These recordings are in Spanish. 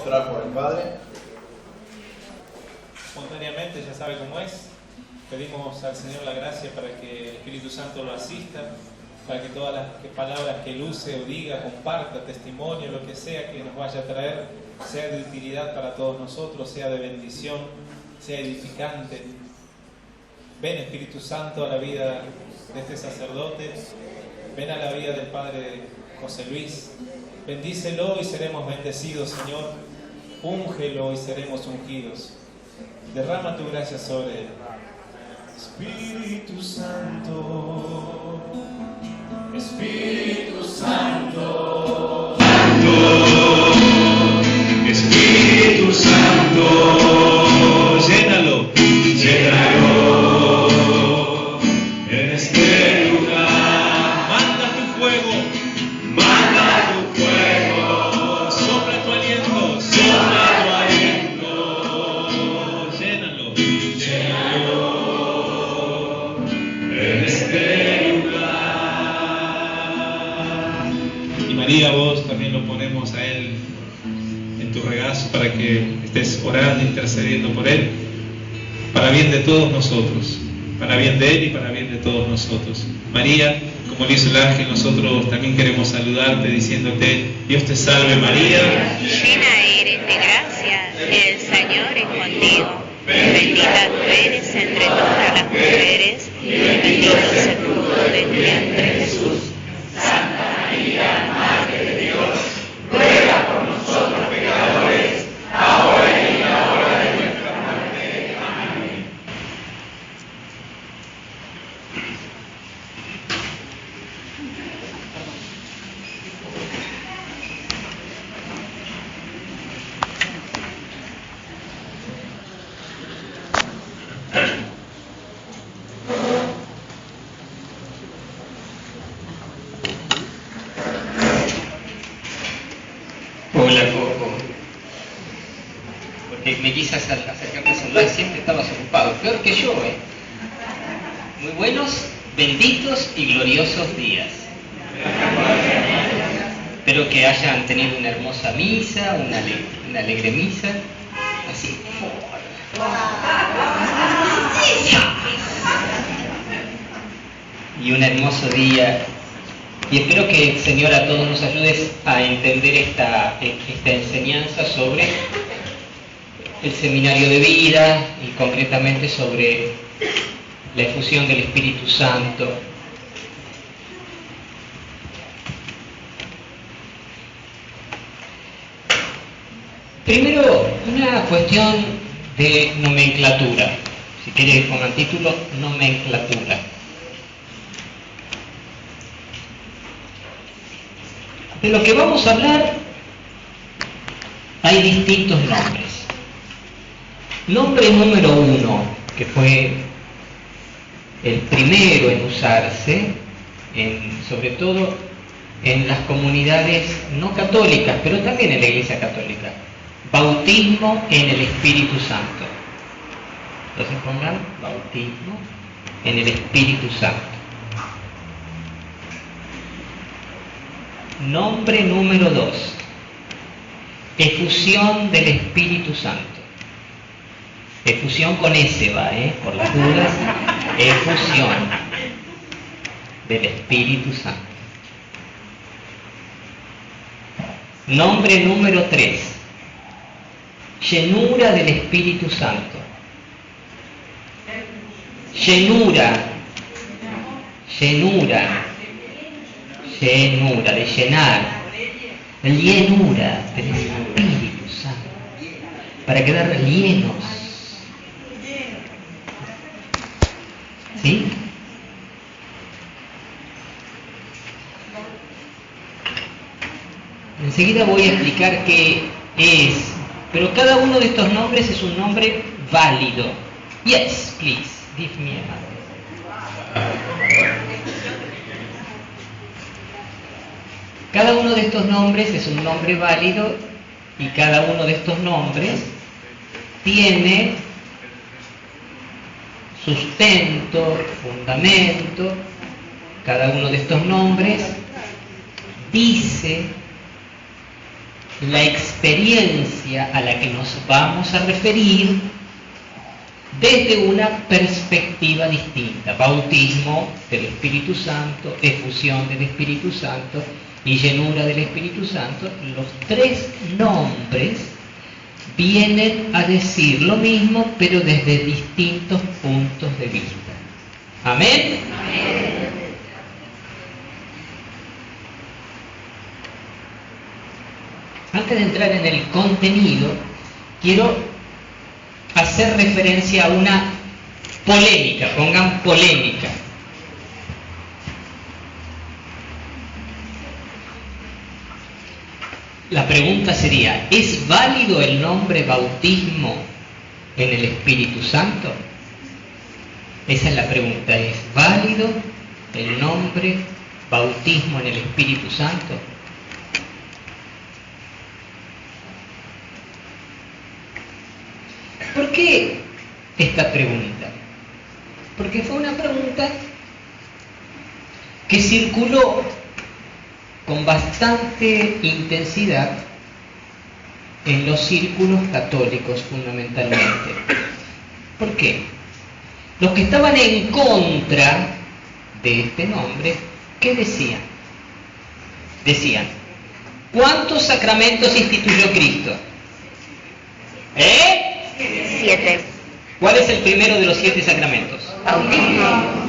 Vamos a orar por el Padre. Espontáneamente, ya sabe cómo es. Pedimos al Señor la gracia para que el Espíritu Santo lo asista, para que todas las palabras que él use o diga, comparta, testimonio, lo que sea que nos vaya a traer, sea de utilidad para todos nosotros, sea de bendición, sea edificante. Ven, Espíritu Santo, a la vida de este sacerdote. Ven a la vida del Padre José Luis. Bendícelo y seremos bendecidos, Señor. Úngelo y seremos ungidos. Derrama tu gracia sobre él. Espíritu Santo, Espíritu Santo, Espíritu Santo, llénalo, llénalo en este lugar. Manda tu fuego, sopla tu aliento, llénalo, llénalo en este lugar. Y María, vos también lo ponemos a él en tu regazo para que estés orando, intercediendo por él, para bien de todos nosotros, para bien de él y para bien de todos nosotros. María, como lo hizo el ángel, nosotros también queremos saludarte diciéndote: Dios te salve María, llena eres de gracia, el Señor es contigo, bendita tú eres entre todas las mujeres, y bendito es el fruto de tu vientre Jesús. Santa María, Madre de Dios, ruega por nosotros pecadores, ahora y en la hora de nuestra muerte. Amén. Hola, Coco. Porque me quise acercarte al celular, siempre estabas ocupado. Peor que yo, ¿eh? Muy buenos, benditos y gloriosos días. Espero que hayan tenido una hermosa misa, una alegre misa. Así. Y un hermoso día. Y espero que el Señor a todos nos ayude a entender esta enseñanza sobre el seminario de vida y concretamente sobre la efusión del Espíritu Santo. Primero, una cuestión de nomenclatura. Si quiere que pongan título, nomenclatura. De lo que vamos a hablar hay distintos nombres. Nombre número 1, que fue el primero en usarse, sobre todo en las comunidades no católicas, pero también en la Iglesia Católica. Bautismo en el Espíritu Santo. Entonces pongan bautismo en el Espíritu Santo. Nombre número 2. Efusión del Espíritu Santo. Efusión con S va, por las dudas. Efusión del Espíritu Santo. Nombre número 3. Llenura del Espíritu Santo. Llenura. Llenura. Llenura, de llenar. Llenura del Espíritu Santo. Para quedar llenos. ¿Sí? Enseguida voy a explicar qué es, pero cada uno de estos nombres es un nombre válido. Yes, please, give me a hand. Cada uno de estos nombres es un nombre válido y cada uno de estos nombres tiene sustento, fundamento. Cada uno de estos nombres dice la experiencia a la que nos vamos a referir desde una perspectiva distinta. Bautismo del Espíritu Santo, efusión del Espíritu Santo y llenura del Espíritu Santo. Los tres nombres vienen a decir lo mismo, pero desde distintos puntos de vista. ¿Amén? Amén. Antes de entrar en el contenido, quiero hacer referencia a una polémica. Pongan polémica. La pregunta sería, ¿es válido el nombre bautismo en el Espíritu Santo? Esa es la pregunta. ¿Es válido el nombre bautismo en el Espíritu Santo? ¿Por qué esta pregunta? Porque fue una pregunta que circuló con bastante intensidad en los círculos católicos fundamentalmente. ¿Por qué? Los que estaban en contra de este nombre, ¿qué decían? Decían, ¿cuántos sacramentos instituyó Cristo? 7. ¿Cuál es el primero de los 7 sacramentos? Bautismo.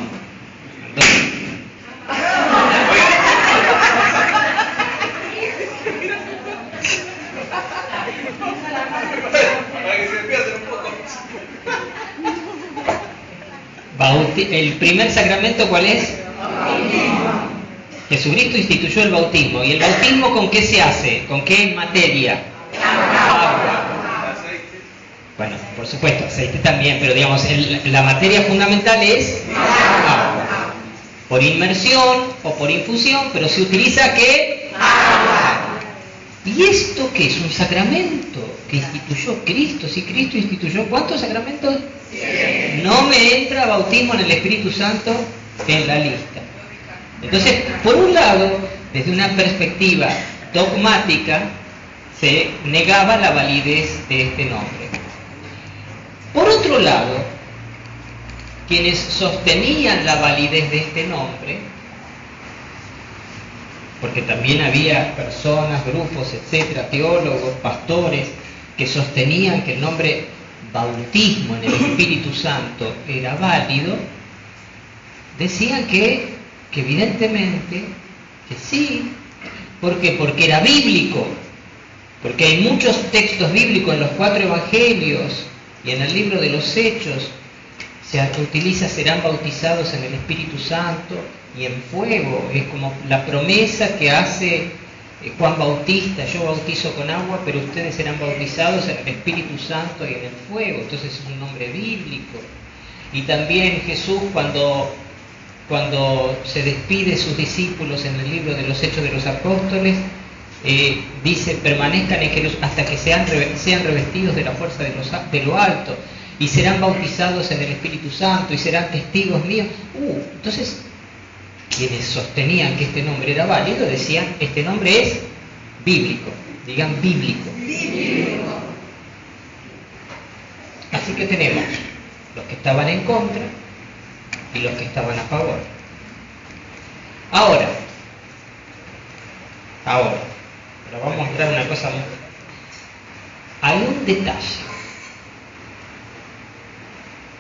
¿El primer sacramento cuál es? Bautismo. Jesucristo instituyó el bautismo. ¿Y el bautismo con qué se hace? ¿Con qué materia? Agua. Bueno, por supuesto, aceite también, pero digamos, la materia fundamental es agua. Por inmersión o por infusión, pero se utiliza ¿qué? Agua. ¿Y esto qué es? Un sacramento que instituyó Cristo. Si Cristo instituyó, ¿cuántos sacramentos? 7. No me entra bautismo en el Espíritu Santo en la lista. Entonces, por un lado, desde una perspectiva dogmática, se negaba la validez de este nombre. Por otro lado, quienes sostenían la validez de este nombre, porque también había personas, grupos, etcétera, teólogos, pastores, que sostenían que el nombre bautismo en el Espíritu Santo era válido, decían que evidentemente que sí. ¿Por qué? Porque era bíblico, porque hay muchos textos bíblicos en los 4 evangelios y en el libro de los Hechos. Se utiliza serán bautizados en el Espíritu Santo y en fuego. Es como la promesa que hace Juan Bautista: yo bautizo con agua, pero ustedes serán bautizados en el Espíritu Santo y en el fuego. Entonces es un nombre bíblico. Y también Jesús, cuando se despide de sus discípulos en el libro de los Hechos de los Apóstoles, dice: permanezcan en Jerusalén hasta que sean revestidos de la fuerza de lo alto, y serán bautizados en el Espíritu Santo y serán testigos míos. Entonces, quienes sostenían que este nombre era válido decían: este nombre es bíblico. Digan bíblico. Bíblico. Así que tenemos los que estaban en contra y los que estaban a favor. Ahora, pero vamos a mostrar una cosa. Hay un detalle.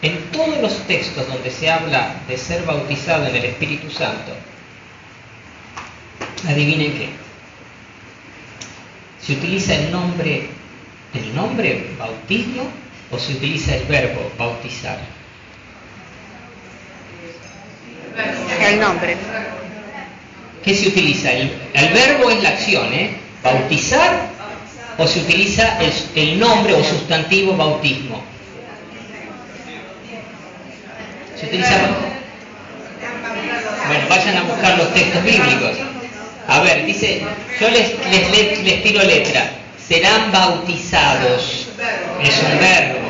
En todos los textos donde se habla de ser bautizado en el Espíritu Santo, adivinen qué. ¿Se utiliza el nombre bautismo o se utiliza el verbo bautizar? El nombre. ¿Qué se utiliza? El verbo es la acción, bautizar, o se utiliza el nombre o sustantivo bautismo. Se utiliza. Bueno, vayan a buscar los textos bíblicos. A ver, dice, yo les tiro letra. Serán bautizados. Es un verbo.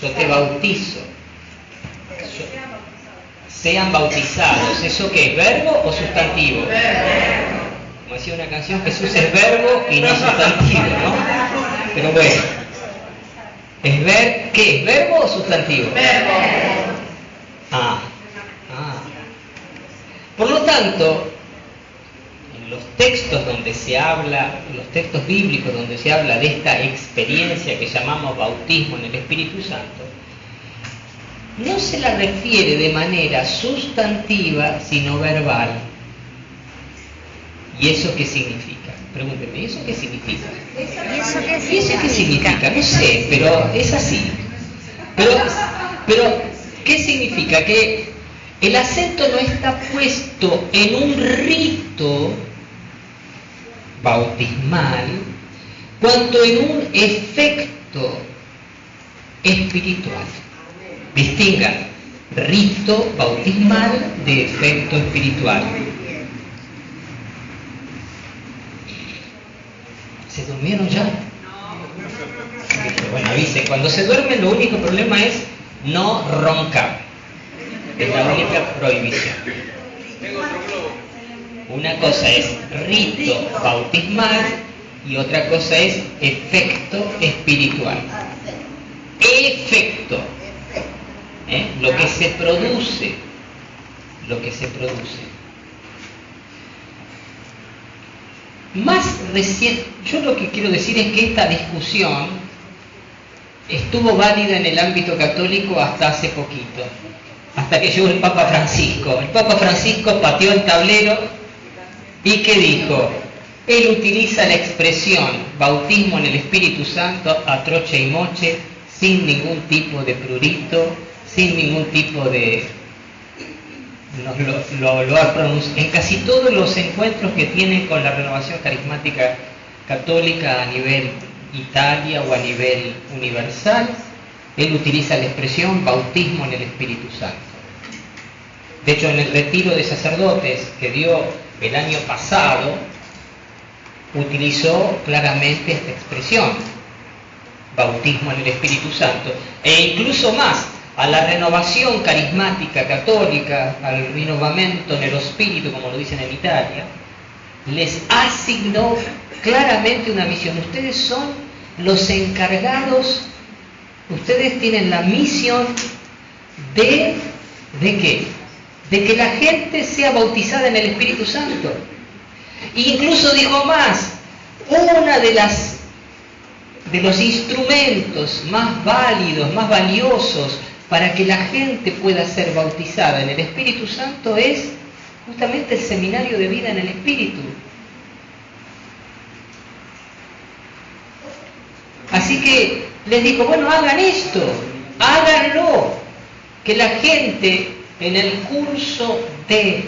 Yo te bautizo. Sean bautizados. ¿Eso qué es? ¿Verbo o sustantivo? Como decía una canción, Jesús es verbo y no sustantivo, ¿no? Pero bueno, ¿qué es? ¿Verbo o sustantivo? Verbo. Por lo tanto, en los textos donde se habla, los textos bíblicos donde se habla de esta experiencia que llamamos bautismo en el Espíritu Santo, no se la refiere de manera sustantiva, sino verbal. ¿Y eso qué significa? Pregúntenme, ¿y eso qué significa? ¿Y eso qué ¿Y eso qué significa? No sé, pero es así. Pero ¿qué significa? Que el acento no está puesto en un rito bautismal, cuanto en un efecto espiritual. Distingan rito bautismal de efecto espiritual. ¿Se durmieron ya? Bueno, avisen, cuando se duermen lo único problema es no roncar. Es la única prohibición. Una cosa es rito bautismal y otra cosa es efecto espiritual. Efecto. Lo que se produce. Más recién, yo lo que quiero decir es que esta discusión estuvo válida en el ámbito católico hasta hace poquito, hasta que llegó el Papa Francisco. El Papa Francisco pateó el tablero y ¿qué dijo? Él utiliza la expresión bautismo en el Espíritu Santo a troche y moche, sin ningún tipo de prurito, sin ningún tipo de... Lo ha pronunciado en casi todos los encuentros que tienen con la renovación carismática católica a nivel Italia o a nivel universal. Él utiliza la expresión bautismo en el Espíritu Santo. De hecho, en el retiro de sacerdotes que dio el año pasado, utilizó claramente esta expresión, bautismo en el Espíritu Santo, e incluso más, a la renovación carismática católica, al rinnovamento nello spirito, como lo dicen en Italia, les asignó claramente una misión. Ustedes son los encargados, ustedes tienen la misión ¿de qué? De que la gente sea bautizada en el Espíritu Santo. E incluso dijo más, una de los instrumentos más válidos, más valiosos para que la gente pueda ser bautizada en el Espíritu Santo es justamente el seminario de vida en el Espíritu. Así que les digo, bueno, hagan esto, háganlo, que la gente en el curso del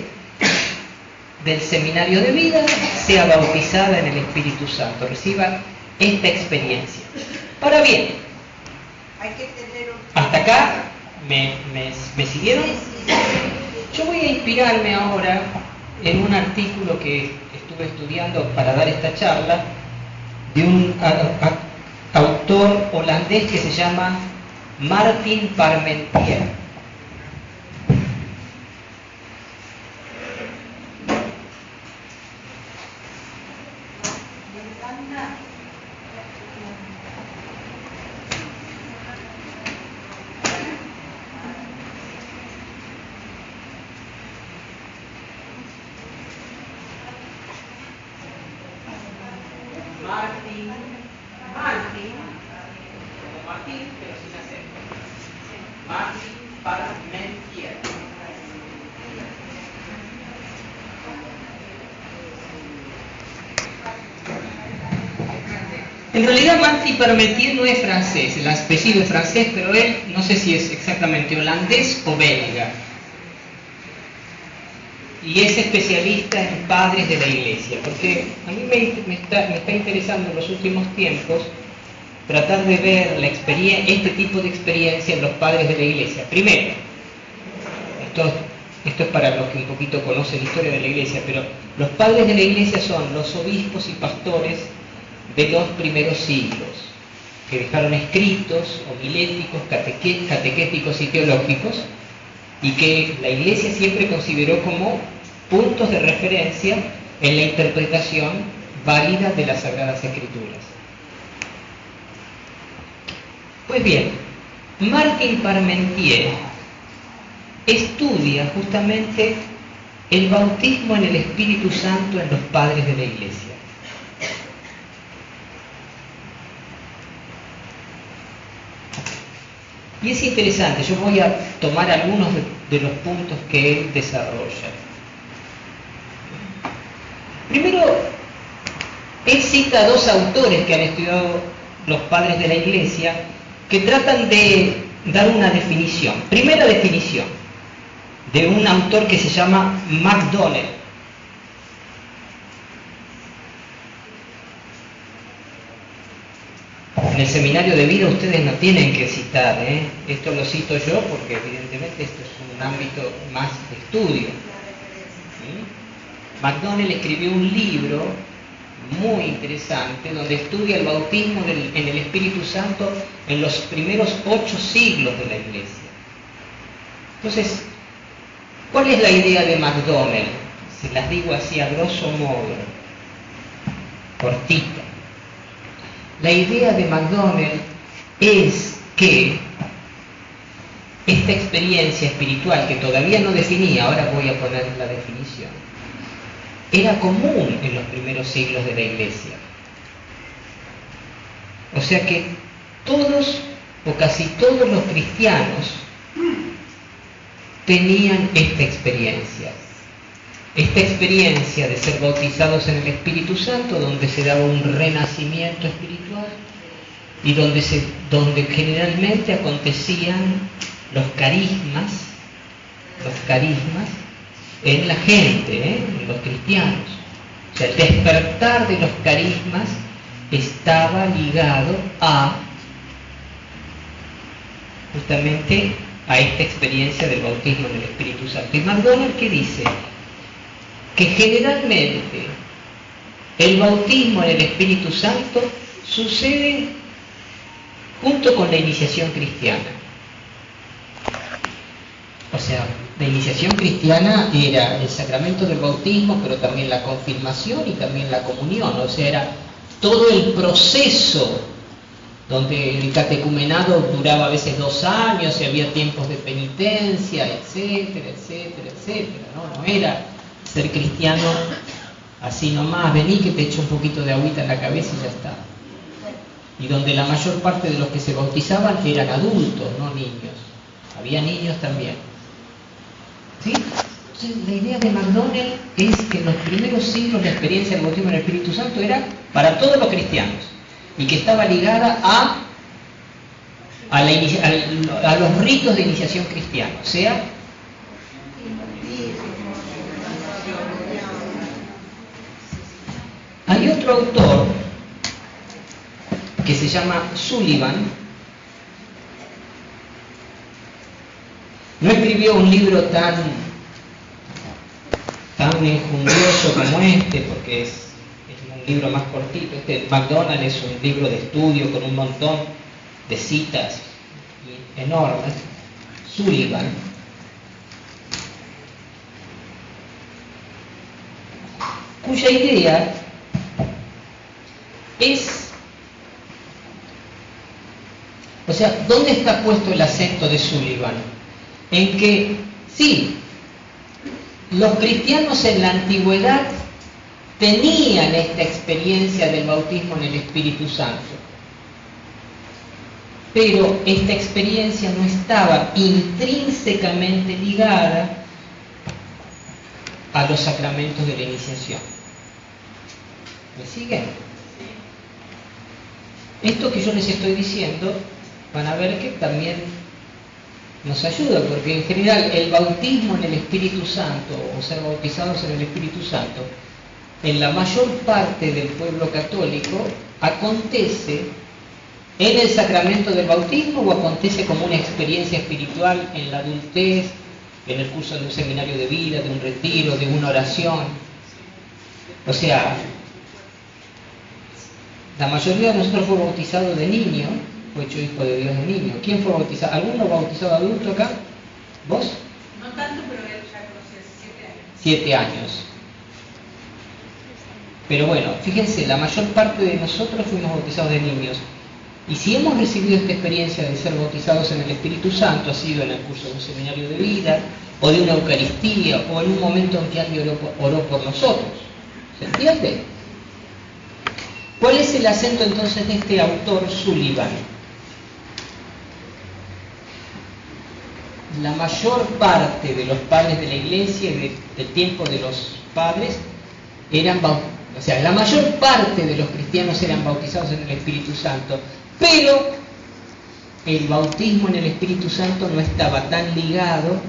seminario de vida sea bautizada en el Espíritu Santo, reciba esta experiencia. Ahora bien, hasta acá me siguieron. Yo voy a inspirarme ahora en un artículo que estuve estudiando para dar esta charla de un autor holandés que se llama Martin Parmentier. En realidad Martin Parmentier no es francés, el apellido es francés, pero él no sé si es exactamente holandés o belga. Y es especialista en padres de la Iglesia, porque a mí me está interesando en los últimos tiempos tratar de ver este tipo de experiencia en los padres de la Iglesia. Primero, esto es para los que un poquito conocen la historia de la Iglesia, pero los padres de la Iglesia son los obispos y pastores de los primeros siglos, que dejaron escritos, homiléticos, catequéticos y teológicos, y que la Iglesia siempre consideró como puntos de referencia en la interpretación válida de las Sagradas Escrituras. Pues bien, Martin Parmentier estudia justamente el bautismo en el Espíritu Santo en los padres de la Iglesia. Y es interesante, yo voy a tomar algunos de los puntos que él desarrolla. Primero, él cita a dos autores que han estudiado los padres de la Iglesia que tratan de dar una definición. Primera definición, de un autor que se llama MacDonnell. En el seminario de vida ustedes no tienen que citar, esto lo cito yo porque evidentemente esto es un ámbito más de estudio. MacDonnell escribió un libro muy interesante donde estudia el bautismo en el Espíritu Santo en los primeros 8 siglos de la Iglesia. Entonces, ¿cuál es la idea de MacDonnell? Se las digo así a grosso modo, cortita. La idea de MacDonnell es que esta experiencia espiritual, que todavía no definía, ahora voy a poner la definición, era común en los primeros siglos de la Iglesia. O sea que todos o casi todos los cristianos tenían esta experiencia de ser bautizados en el Espíritu Santo, donde se daba un renacimiento espiritual y donde generalmente acontecían los carismas en la gente, en los cristianos. O sea, el despertar de los carismas estaba ligado justamente a esta experiencia del bautismo en el Espíritu Santo. Y MacDonnell, ¿qué dice? Que generalmente el bautismo en el Espíritu Santo sucede junto con la iniciación cristiana. O sea, la iniciación cristiana era el sacramento del bautismo, pero también la confirmación y también la comunión. O sea, era todo el proceso donde el catecumenado duraba a veces 2 años y había tiempos de penitencia, etcétera, etcétera, etcétera. No era ser cristiano así nomás, vení que te echo un poquito de agüita en la cabeza y ya está. Y donde la mayor parte de los que se bautizaban eran adultos, no niños. Había niños también. ¿Sí? Entonces, la idea de MacDonnell es que en los primeros siglos la experiencia del bautismo en el Espíritu Santo era para todos los cristianos y que estaba ligada a los ritos de iniciación cristiana. O sea, hay otro autor que se llama Sullivan. No escribió un libro tan enjundioso como este, porque es un libro más cortito. MacDonnell es un libro de estudio con un montón de citas enormes. Sullivan cuya idea es, o sea, ¿dónde está puesto el acento de Sullivan? En que, sí, los cristianos en la antigüedad tenían esta experiencia del bautismo en el Espíritu Santo, pero esta experiencia no estaba intrínsecamente ligada a los sacramentos de la iniciación. ¿Me siguen? Esto que yo les estoy diciendo, van a ver que también nos ayuda, porque en general el bautismo en el Espíritu Santo, o ser bautizados en el Espíritu Santo, en la mayor parte del pueblo católico, acontece en el sacramento del bautismo o acontece como una experiencia espiritual en la adultez, en el curso de un seminario de vida, de un retiro, de una oración. O sea, la mayoría de nosotros fue bautizado de niño, fue hecho hijo de Dios de niño. ¿Quién fue bautizado? ¿Alguno bautizado adulto acá? ¿Vos? No tanto, pero él ya con los 7 años. 7 años. Pero bueno, fíjense, la mayor parte de nosotros fuimos bautizados de niños. Y si hemos recibido esta experiencia de ser bautizados en el Espíritu Santo, ha sido en el curso de un seminario de vida, o de una Eucaristía, o en un momento en que alguien oró por nosotros. ¿Se entiende? ¿Cuál es el acento entonces de este autor Sullivan? La mayor parte de los padres de la iglesia y del tiempo de los padres eran bautizados. O sea, la mayor parte de los cristianos eran bautizados en el Espíritu Santo, pero el bautismo en el Espíritu Santo no estaba tan ligado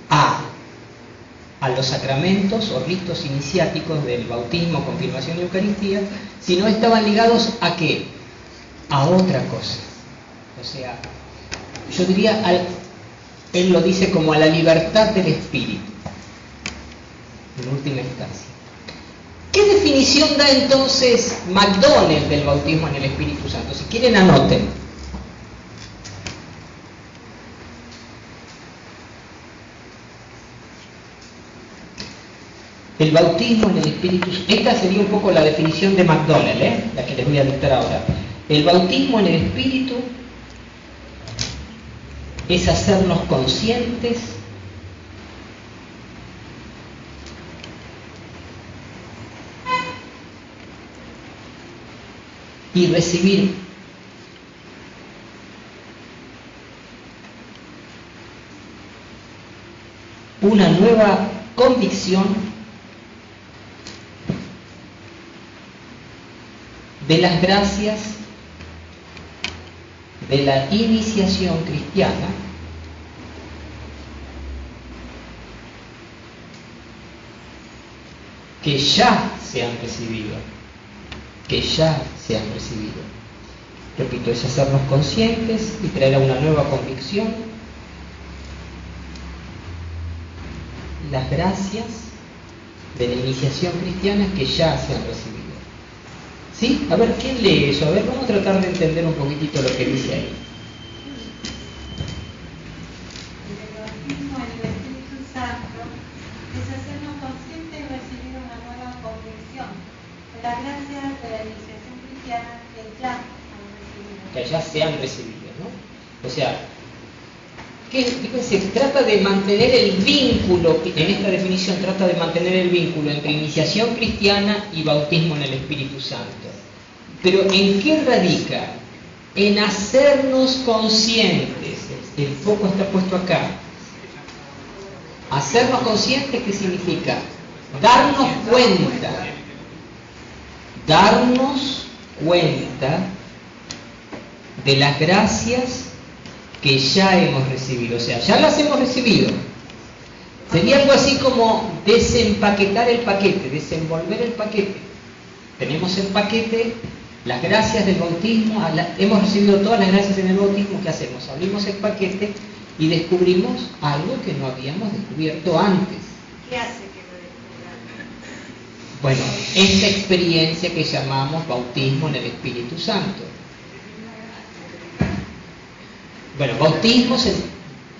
a los sacramentos o ritos iniciáticos del bautismo, confirmación y Eucaristía, sino estaban ligados ¿a qué? A otra cosa. O sea, yo diría, él lo dice como a la libertad del Espíritu, en última instancia. ¿Qué definición da entonces McDonald del bautismo en el Espíritu Santo? Si quieren, anoten. El bautismo en el Espíritu Santo. Esta sería un poco la definición de McDonald, la que les voy a dictar ahora. El bautismo en el Espíritu es hacernos conscientes y recibir una nueva convicción de las gracias de la iniciación cristiana que ya se han recibido. Repito, es hacernos conscientes y traer a una nueva convicción las gracias de la iniciación cristiana que ya se han recibido. ¿Sí? A ver, ¿quién lee eso? A ver, vamos a tratar de entender un poquitito lo que dice ahí. El bautismo en el Espíritu Santo es hacernos conscientes y recibir una nueva convicción de las gracias de la iniciación cristiana que ya han recibido. Que ya se han recibido, ¿no? O sea, fíjense, trata de mantener el vínculo, en esta definición trata de mantener el vínculo entre iniciación cristiana y bautismo en el Espíritu Santo. Pero ¿en qué radica? En hacernos conscientes. El foco está puesto acá. Hacernos conscientes, ¿qué significa? Darnos cuenta de las gracias que ya hemos recibido. O sea, ya las hemos recibido. Sería algo así como desempaquetar el paquete, desenvolver el paquete. Tenemos el paquete, las gracias del bautismo, hemos recibido todas las gracias en el bautismo. ¿Qué hacemos? Abrimos el paquete y descubrimos algo que no habíamos descubierto antes. ¿Qué hace que lo descubramos? Bueno, esta experiencia que llamamos bautismo en el Espíritu Santo. Bueno, bautismo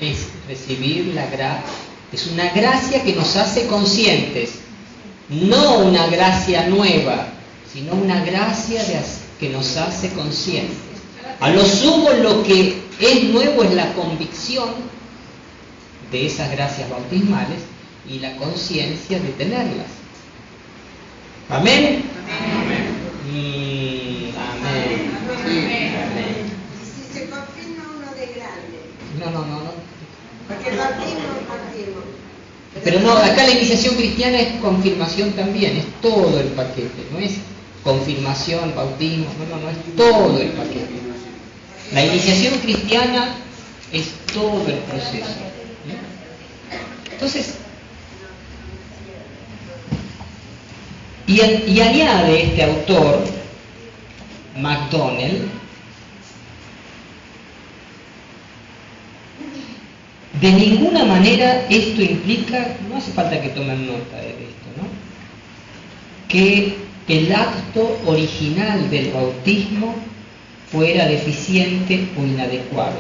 es recibir la gracia, es una gracia que nos hace conscientes, no una gracia nueva, sino una gracia que nos hace conscientes. A lo sumo, lo que es nuevo es la convicción de esas gracias bautismales y la conciencia de tenerlas. ¿Amén? Amén. Amén. Amén. Si se confirma uno de grande. No. Porque el bautismo. Pero no, acá la iniciación cristiana es confirmación también, es todo el paquete, no es confirmación, bautismo, no, es todo el paquete. La iniciación cristiana es todo el proceso. Entonces, y añade este autor, McDonald, de ninguna manera esto implica, no hace falta que tomen nota de esto, ¿no? Que el acto original del bautismo fuera deficiente o inadecuado.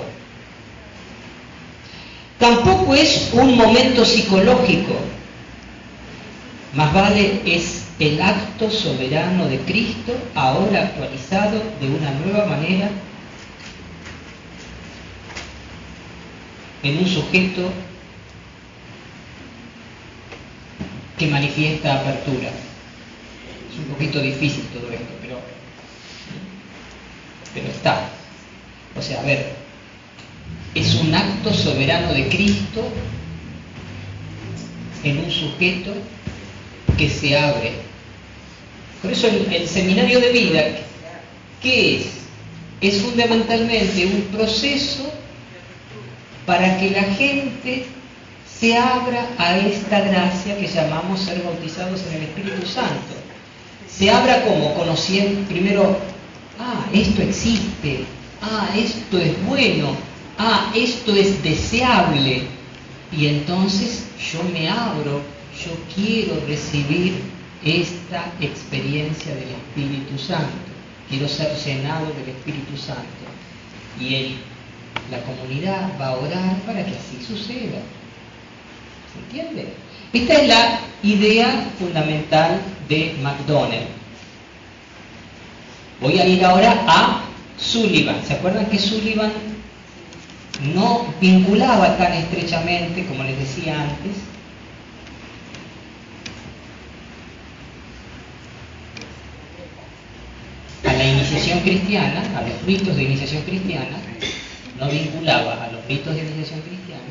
Tampoco es un momento psicológico, más vale es el acto soberano de Cristo, ahora actualizado de una nueva manera en un sujeto que manifiesta apertura. Es un poquito difícil todo esto, pero está. O sea, a ver, es un acto soberano de Cristo en un sujeto que se abre. Por eso el seminario de vida, ¿qué es? Es fundamentalmente un proceso para que la gente se abra a esta gracia que llamamos ser bautizados en el Espíritu Santo. Se abra como conociendo primero, esto existe, esto es bueno, esto es deseable, y entonces yo me abro, yo quiero recibir esta experiencia del Espíritu Santo, quiero ser llenado del Espíritu Santo, y la comunidad va a orar para que así suceda. ¿Se entiende? Esta es la idea fundamental de MacDonald. Voy a ir ahora a Sullivan. ¿Se acuerdan que Sullivan no vinculaba tan estrechamente, como les decía antes, a la iniciación cristiana, a los ritos de iniciación cristiana? No vinculaba a los ritos de iniciación cristiana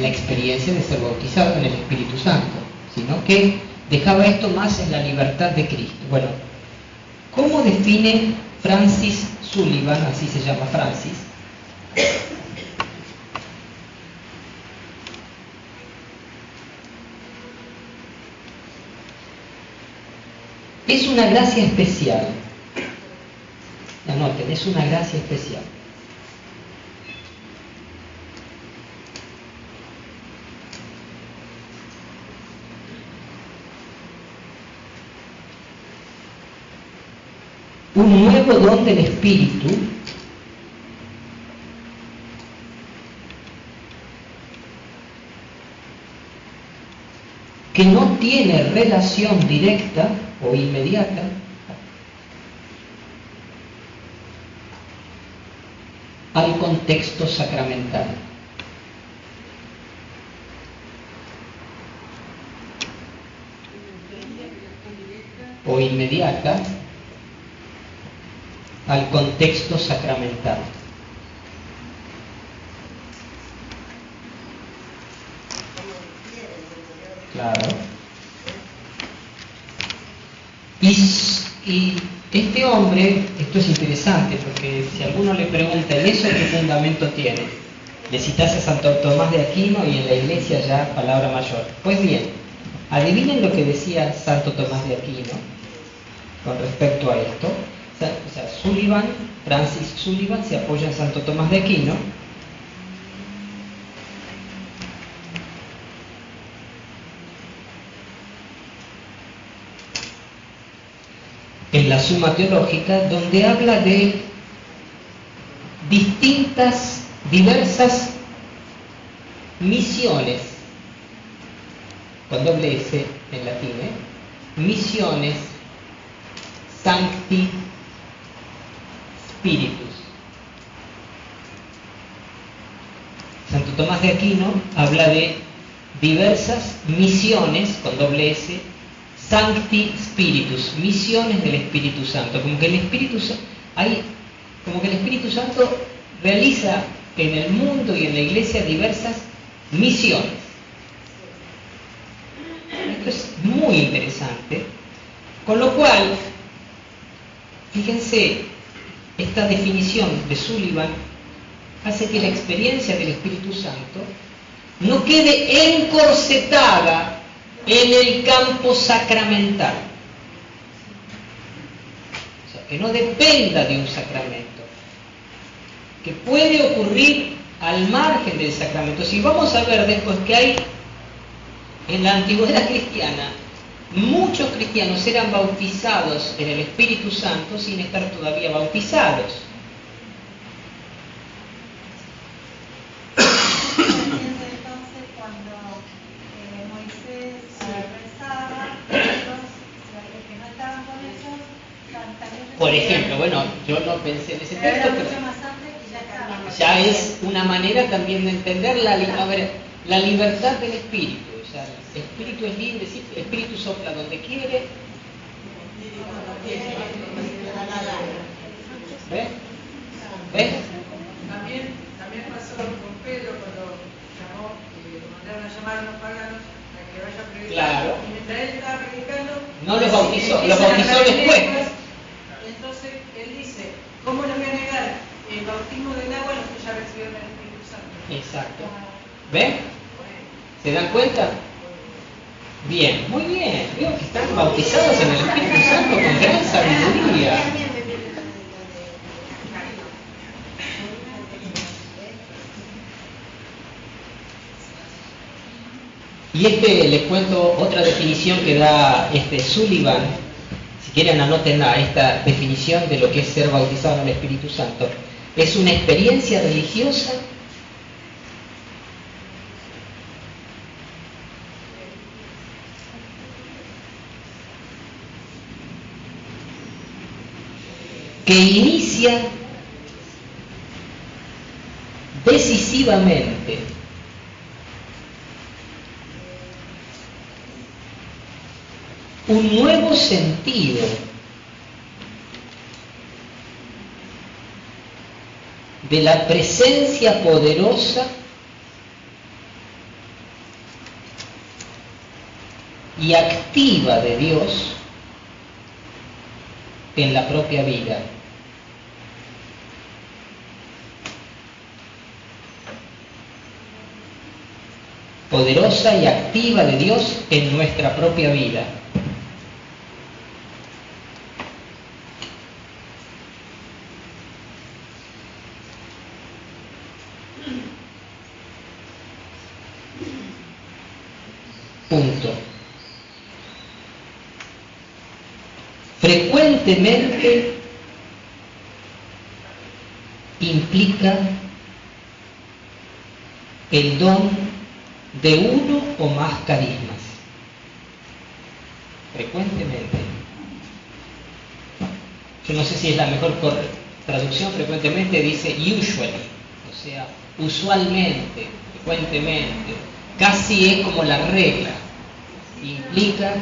la experiencia de ser bautizado en el Espíritu Santo, sino que dejaba esto más en la libertad de Cristo. Bueno, ¿cómo define Francis Sullivan, así se llama Francis, es una gracia especial? Anoten, es una gracia especial. Un nuevo don del Espíritu que no tiene relación directa o inmediata al contexto sacramental. O inmediata al contexto sacramental. Claro. Y este hombre, esto es interesante porque si alguno le pregunta, ¿y eso qué fundamento tiene? Le citas a Santo Tomás de Aquino y en la iglesia ya palabra mayor. Pues bien, adivinen lo que decía Santo Tomás de Aquino con respecto a esto. O sea, Francis Sullivan se apoya en Santo Tomás de Aquino. En la Suma Teológica, donde habla de diversas misiones, con doble S en latín, misiones Sancti Spiritus. Santo Tomás de Aquino habla de diversas misiones, con doble S, Sancti Spiritus, misiones del Espíritu Santo, como que el Espíritu Santo realiza en el mundo y en la iglesia diversas misiones. Esto es muy interesante, con lo cual, fíjense, esta definición de Sullivan hace que la experiencia del Espíritu Santo no quede encorsetada en el campo sacramental. O sea, que no dependa de un sacramento, que puede ocurrir al margen del sacramento. Si vamos a ver después que hay en la antigüedad cristiana, muchos cristianos eran bautizados en el Espíritu Santo sin estar todavía bautizados. Entonces, cuando Moisés rezaba, Por ejemplo, bueno, yo no pensé en ese Pero texto, era pero mucho más amplio y ya está. ya es una manera también de entender la libertad del espíritu. O sea, el espíritu es libre, sí, el espíritu sopla donde quiere. ¿Ves? ¿Ves? También pasó con Pedro cuando llamó, lo mandaron a llamar a los paganos para que vaya a predicar. Claro. Y mientras él estaba predicando, No los bautizó, los empiezan a bautizó hablar en después. lenguas. Entonces él dice, ¿cómo les voy a negar el bautismo del agua a los que ya recibieron el Espíritu Santo? Exacto. ¿Ven? ¿Se dan cuenta? Bien, muy bien. Veo que están bautizados en el Espíritu Santo con gran sabiduría. Y les cuento otra definición que da Sullivan. Si quieren anoten esta definición de lo que es ser bautizado en el Espíritu Santo. Es una experiencia religiosa que inicia decisivamente un nuevo sentido de la presencia poderosa y activa de Dios en la propia vida. Poderosa y activa de Dios en nuestra propia vida. Punto. Frecuentemente implica el don de uno o más carismas. Frecuentemente. Yo no sé si es la mejor traducción. Frecuentemente dice usually, o sea, usualmente, frecuentemente. Casi es como la regla. Implica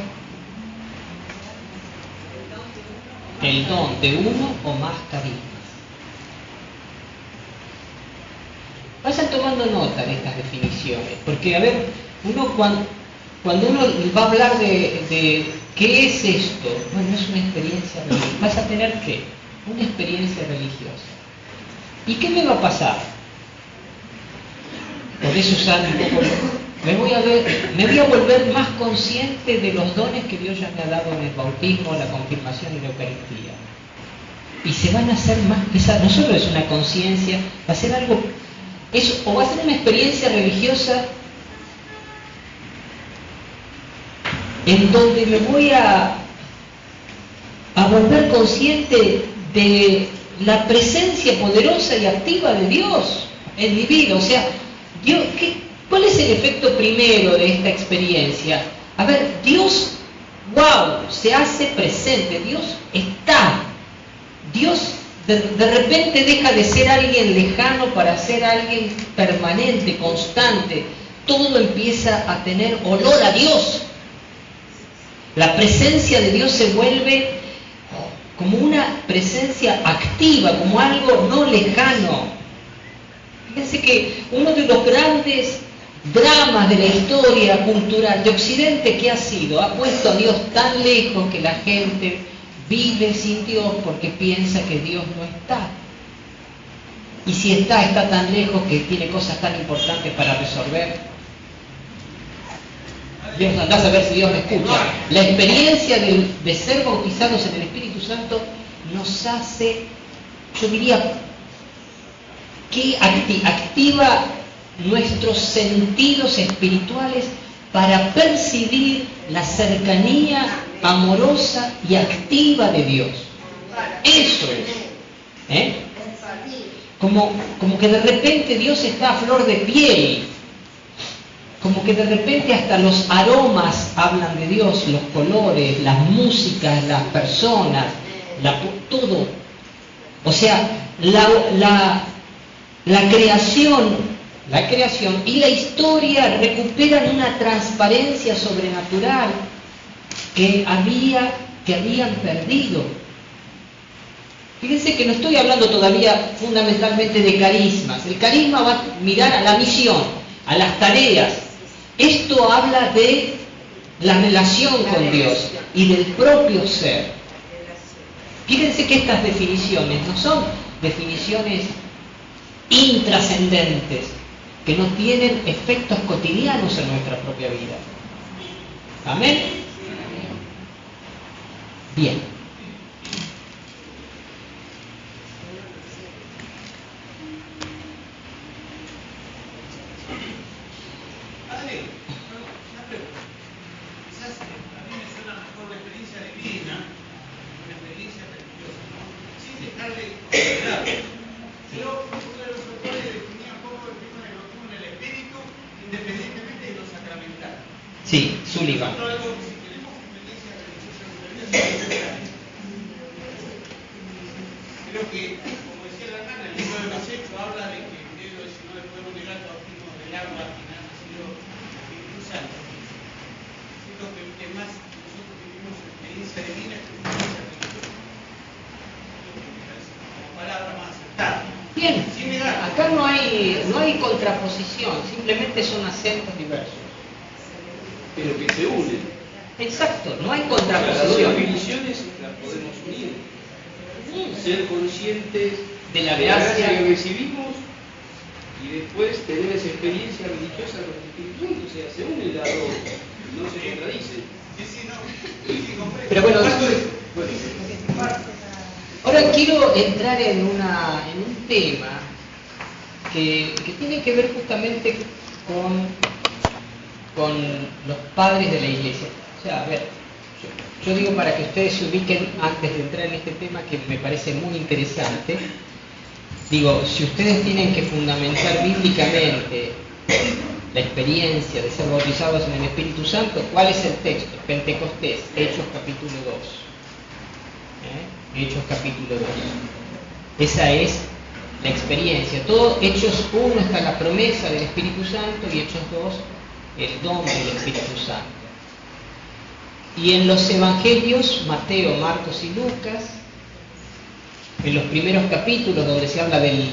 el don de uno o más carismas. Vayan tomando nota de estas definiciones, porque a ver, uno cuando uno va a hablar de qué es esto, bueno, es una experiencia religiosa. Vas a tener ¿qué? Una experiencia religiosa. ¿Y qué me va a pasar? Por eso me voy a volver más consciente de los dones que Dios ya me ha dado en el bautismo, la confirmación y la Eucaristía. Y se van a hacer más pesadas. No solo es una conciencia, va a ser algo, o va a ser una experiencia religiosa en donde me voy a volver consciente de la presencia poderosa y activa de Dios en mi vida. O sea, ¿cuál es el efecto primero de esta experiencia? A ver, Dios, se hace presente, Dios está. Dios de repente deja de ser alguien lejano para ser alguien permanente, constante. Todo empieza a tener olor a Dios. La presencia de Dios se vuelve como una presencia activa, como algo no lejano. Fíjense que uno de los grandes dramas de la historia cultural de Occidente, ¿qué ha sido? Ha puesto a Dios tan lejos que la gente vive sin Dios porque piensa que Dios no está. Y si está tan lejos que tiene cosas tan importantes para resolver. Dios, andás a ver si Dios me escucha. La experiencia de ser bautizados en el Espíritu Santo nos hace, yo diría, que activa nuestros sentidos espirituales para percibir la cercanía amorosa y activa de Dios. Eso es. Como que de repente Dios está a flor de piel. Como que de repente hasta los aromas hablan de Dios, los colores, las músicas, las personas, todo. O sea, la creación y la historia recuperan una transparencia sobrenatural que habían perdido. Fíjense que no estoy hablando todavía fundamentalmente de carismas. El carisma va a mirar a la misión, a las tareas. Esto habla de la relación con Dios y del propio ser. Fíjense que estas definiciones no son definiciones intrascendentes, que no tienen efectos cotidianos en nuestra propia vida. ¿Amén? Bien. Padre, una pregunta. Quizás a mí me suena mejor una experiencia divina, una experiencia religiosa, ¿no? Sin dejar de considerar. Pero uno de los autores definía un poco el tema de lo que en el espíritu, independientemente de lo sacramental. Sí, Sullivan. No algo que si tenemos experiencia religiosa en nuestra vida, creo que, como decía la hermana, el libro de los Hechos habla de que Pedro y si no le podemos negar el bautismo del agua que ha nacido el Espíritu Santo. Siento que más nosotros vivimos experiencia divina que experiencia religiosa. Como palabra más acertada. Bien, Sin negar. acá no hay contraposición, simplemente son acentos diversos. Pero que se unen. Exacto, no hay Las dos contraposición. definiciones las podemos unir. Ser conscientes De la gracia que recibimos y después tener esa experiencia religiosa con el Espíritu Santo. O sea, se unen las dos, no se contradicen. Sí, sí, no. Sí, comprendo. Pero bueno, Bueno, ahora quiero entrar en un tema que tiene que ver justamente con los padres de la iglesia. O sea, a ver, yo digo para que ustedes se ubiquen antes de entrar en este tema que me parece muy interesante. Digo, si ustedes tienen que fundamentar bíblicamente la experiencia de ser bautizados en el Espíritu Santo, ¿cuál es el texto? Pentecostés, Hechos capítulo 2. Hechos capítulo 2. Esa es la experiencia. Todo Hechos 1 está la promesa del Espíritu Santo y Hechos 2 el don del Espíritu Santo. Y en los evangelios, Mateo, Marcos y Lucas, en los primeros capítulos donde se habla del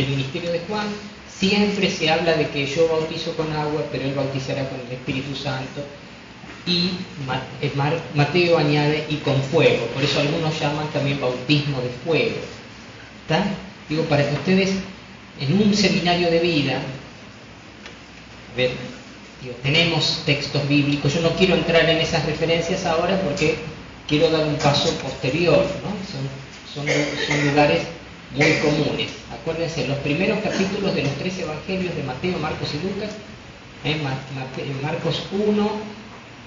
ministerio de Juan, siempre se habla de que yo bautizo con agua, pero él bautizará con el Espíritu Santo. Y Mateo añade y con fuego, por eso algunos llaman también bautismo de fuego. ¿Está? Digo, para que ustedes en un seminario de vida, a ver, tenemos textos bíblicos, yo no quiero entrar en esas referencias ahora porque quiero dar un paso posterior, ¿no? Son lugares muy comunes. Acuérdense, los primeros capítulos de los 3 evangelios de Mateo, Marcos y Lucas, Marcos 1,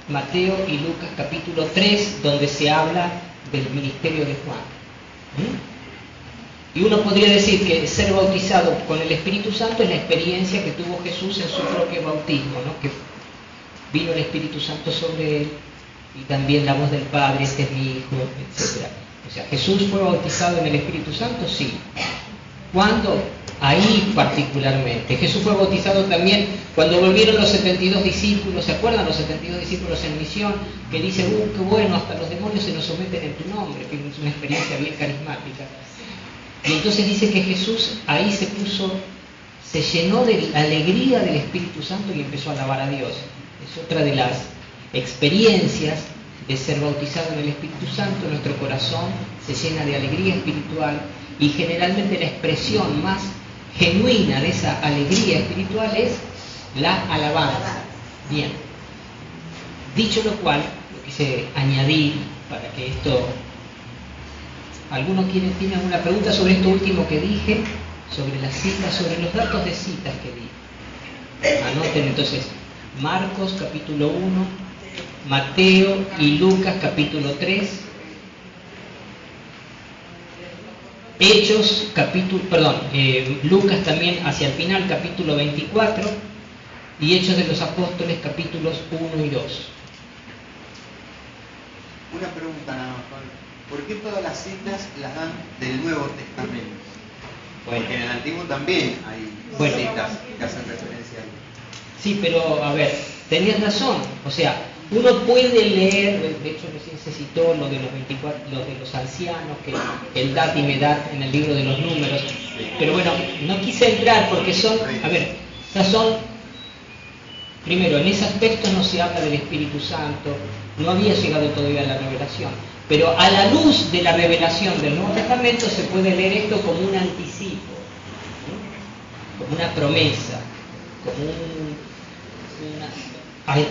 Mateo y Lucas capítulo 3, donde se habla del ministerio de Juan. Y uno podría decir que ser bautizado con el Espíritu Santo es la experiencia que tuvo Jesús en su propio bautismo, ¿no? Que vino el Espíritu Santo sobre él y también la voz del Padre, este es mi Hijo, etc. O sea, ¿Jesús fue bautizado en el Espíritu Santo? Sí. ¿Cuándo? Ahí particularmente. Jesús fue bautizado también cuando volvieron los 72 discípulos. ¿Se acuerdan los 72 discípulos en misión? Que dicen, qué bueno, hasta los demonios se nos someten en tu nombre, que es una experiencia bien carismática. Y entonces dice que Jesús ahí se llenó de la alegría del Espíritu Santo y empezó a alabar a Dios. Es otra de las experiencias de ser bautizado en el Espíritu Santo. Nuestro corazón se llena de alegría espiritual y generalmente la expresión más genuina de esa alegría espiritual es la alabanza. Bien. Dicho lo cual, lo quise añadir para que esto... ¿Alguno tiene alguna pregunta sobre esto último que dije? Sobre las citas, sobre los datos de citas que di. Anoten entonces, Marcos capítulo 1, Mateo y Lucas capítulo 3, Hechos Lucas también hacia el final capítulo 24 y Hechos de los Apóstoles capítulos 1 y 2. Una pregunta nada más, Pablo. ¿Por qué todas las citas las dan del Nuevo Testamento? Porque en el Antiguo también hay citas que hacen referencia a él. Sí, pero a ver, tenías razón. O sea, uno puede leer, de hecho recién se citó lo de los 24, los de los ancianos, que el dat y medat en el libro de los números. Pero bueno, no quise entrar porque son, a ver, estas son, primero, en ese aspecto no se habla del Espíritu Santo, no había llegado todavía a la revelación. Pero a la luz de la revelación del Nuevo Testamento se puede leer esto como un anticipo, ¿no? Como una promesa, como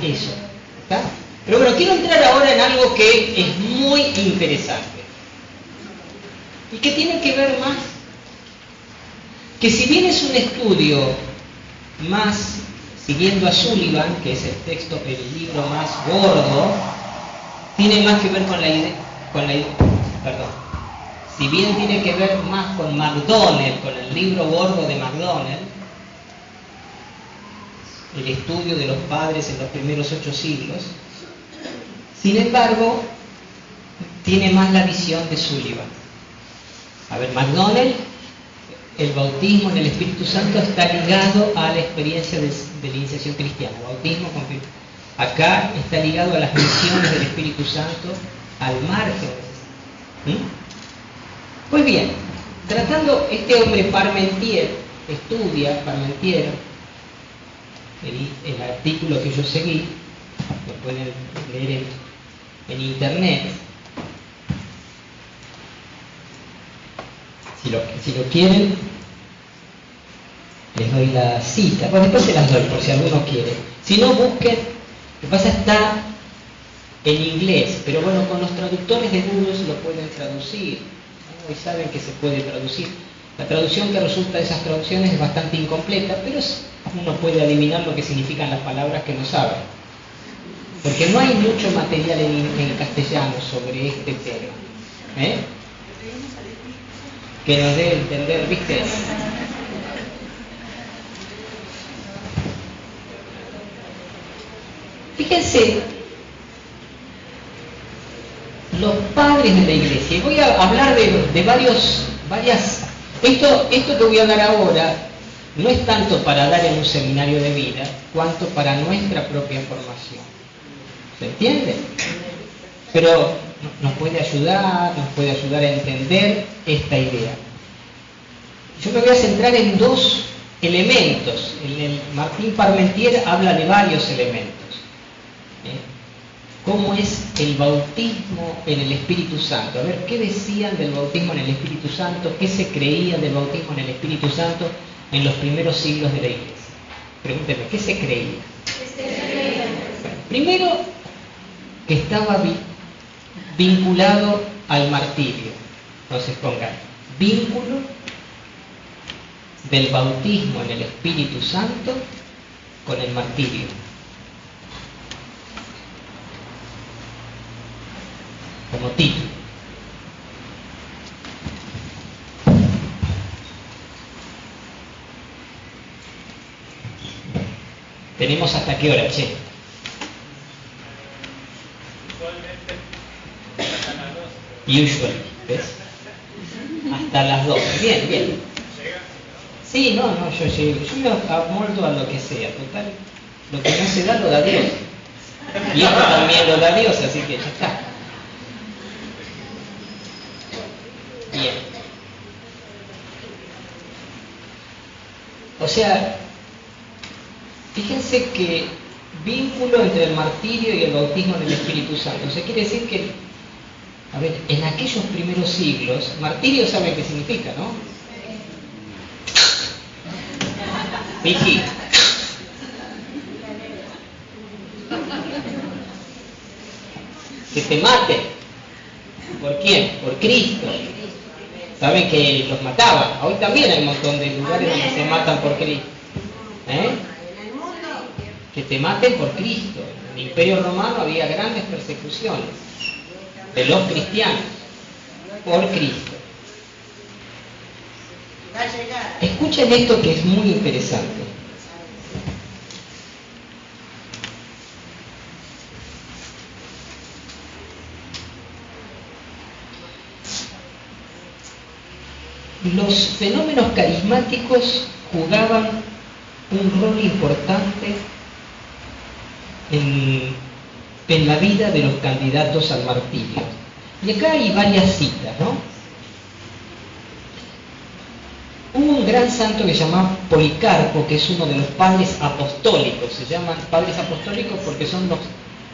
eso. ¿Está? Pero bueno, quiero entrar ahora en algo que es muy interesante y que tiene que ver más, que si bien es un estudio más siguiendo a Sullivan, que es el texto, el libro más gordo, tiene más que ver con la idea, perdón, si bien tiene que ver más con MacDonald, con el libro gordo de MacDonald, el estudio de los padres en los primeros 8 siglos, sin embargo, tiene más la visión de Sullivan. A ver, MacDonald, el bautismo en el Espíritu Santo está ligado a la experiencia de la iniciación cristiana, bautismo con Espíritu. Acá está ligado a las misiones del Espíritu Santo al margen. Pues bien, tratando este hombre Parmentier, estudia Parmentier, el artículo que yo seguí, lo pueden leer en internet, si lo quieren, les doy la cita, pues después se las doy por si alguno quiere. Si no, busquen, lo que pasa está en inglés, pero bueno, con los traductores de Google lo pueden traducir, ¿no? Y saben que se puede traducir. La traducción que resulta de esas traducciones es bastante incompleta, pero uno puede adivinar lo que significan las palabras que no saben. Porque no hay mucho material en castellano sobre este tema. Que nos dé a entender, ¿viste? Fíjense, los padres de la iglesia, y voy a hablar de varias. Esto que voy a dar ahora no es tanto para dar en un seminario de vida, cuanto para nuestra propia formación. ¿Se entiende? Pero nos puede ayudar a entender esta idea. Yo me voy a centrar en 2 elementos. El Martín Parmentier habla de varios elementos. ¿Cómo es el bautismo en el Espíritu Santo? A ver, ¿qué decían del bautismo en el Espíritu Santo? ¿Qué se creía del bautismo en el Espíritu Santo en los primeros siglos de la Iglesia? Pregúnteme, ¿qué se creía? Bueno, primero, que estaba vinculado al martirio. Entonces pongan, vínculo del bautismo en el Espíritu Santo con el martirio. Como título. ¿Tenemos hasta qué hora, che? Usually, ¿ves? Hasta las 12. Bien, bien. Sí, no, yo llego. Yo me amoldo a lo que sea, total. Lo que no se da lo da Dios. Y esto también lo da Dios, así que ya está. Bien. O sea, fíjense que vínculo entre el martirio y el bautismo en el Espíritu Santo. O sea, quiere decir que, a ver, en aquellos primeros siglos, martirio saben qué significa, ¿no? Vicky. Que te maten. ¿Por quién? Por Cristo. Saben que los mataban. Hoy también hay un montón de lugares donde se matan por Cristo. Que te maten por Cristo. En el Imperio Romano había grandes persecuciones de los cristianos por Cristo. Escuchen esto que es muy interesante. los fenómenos carismáticos jugaban un rol importante en la vida de los candidatos al martirio. Y acá hay varias citas, ¿no? Hubo un gran santo que se llama Policarpo, que es uno de los padres apostólicos. Se llaman padres apostólicos porque son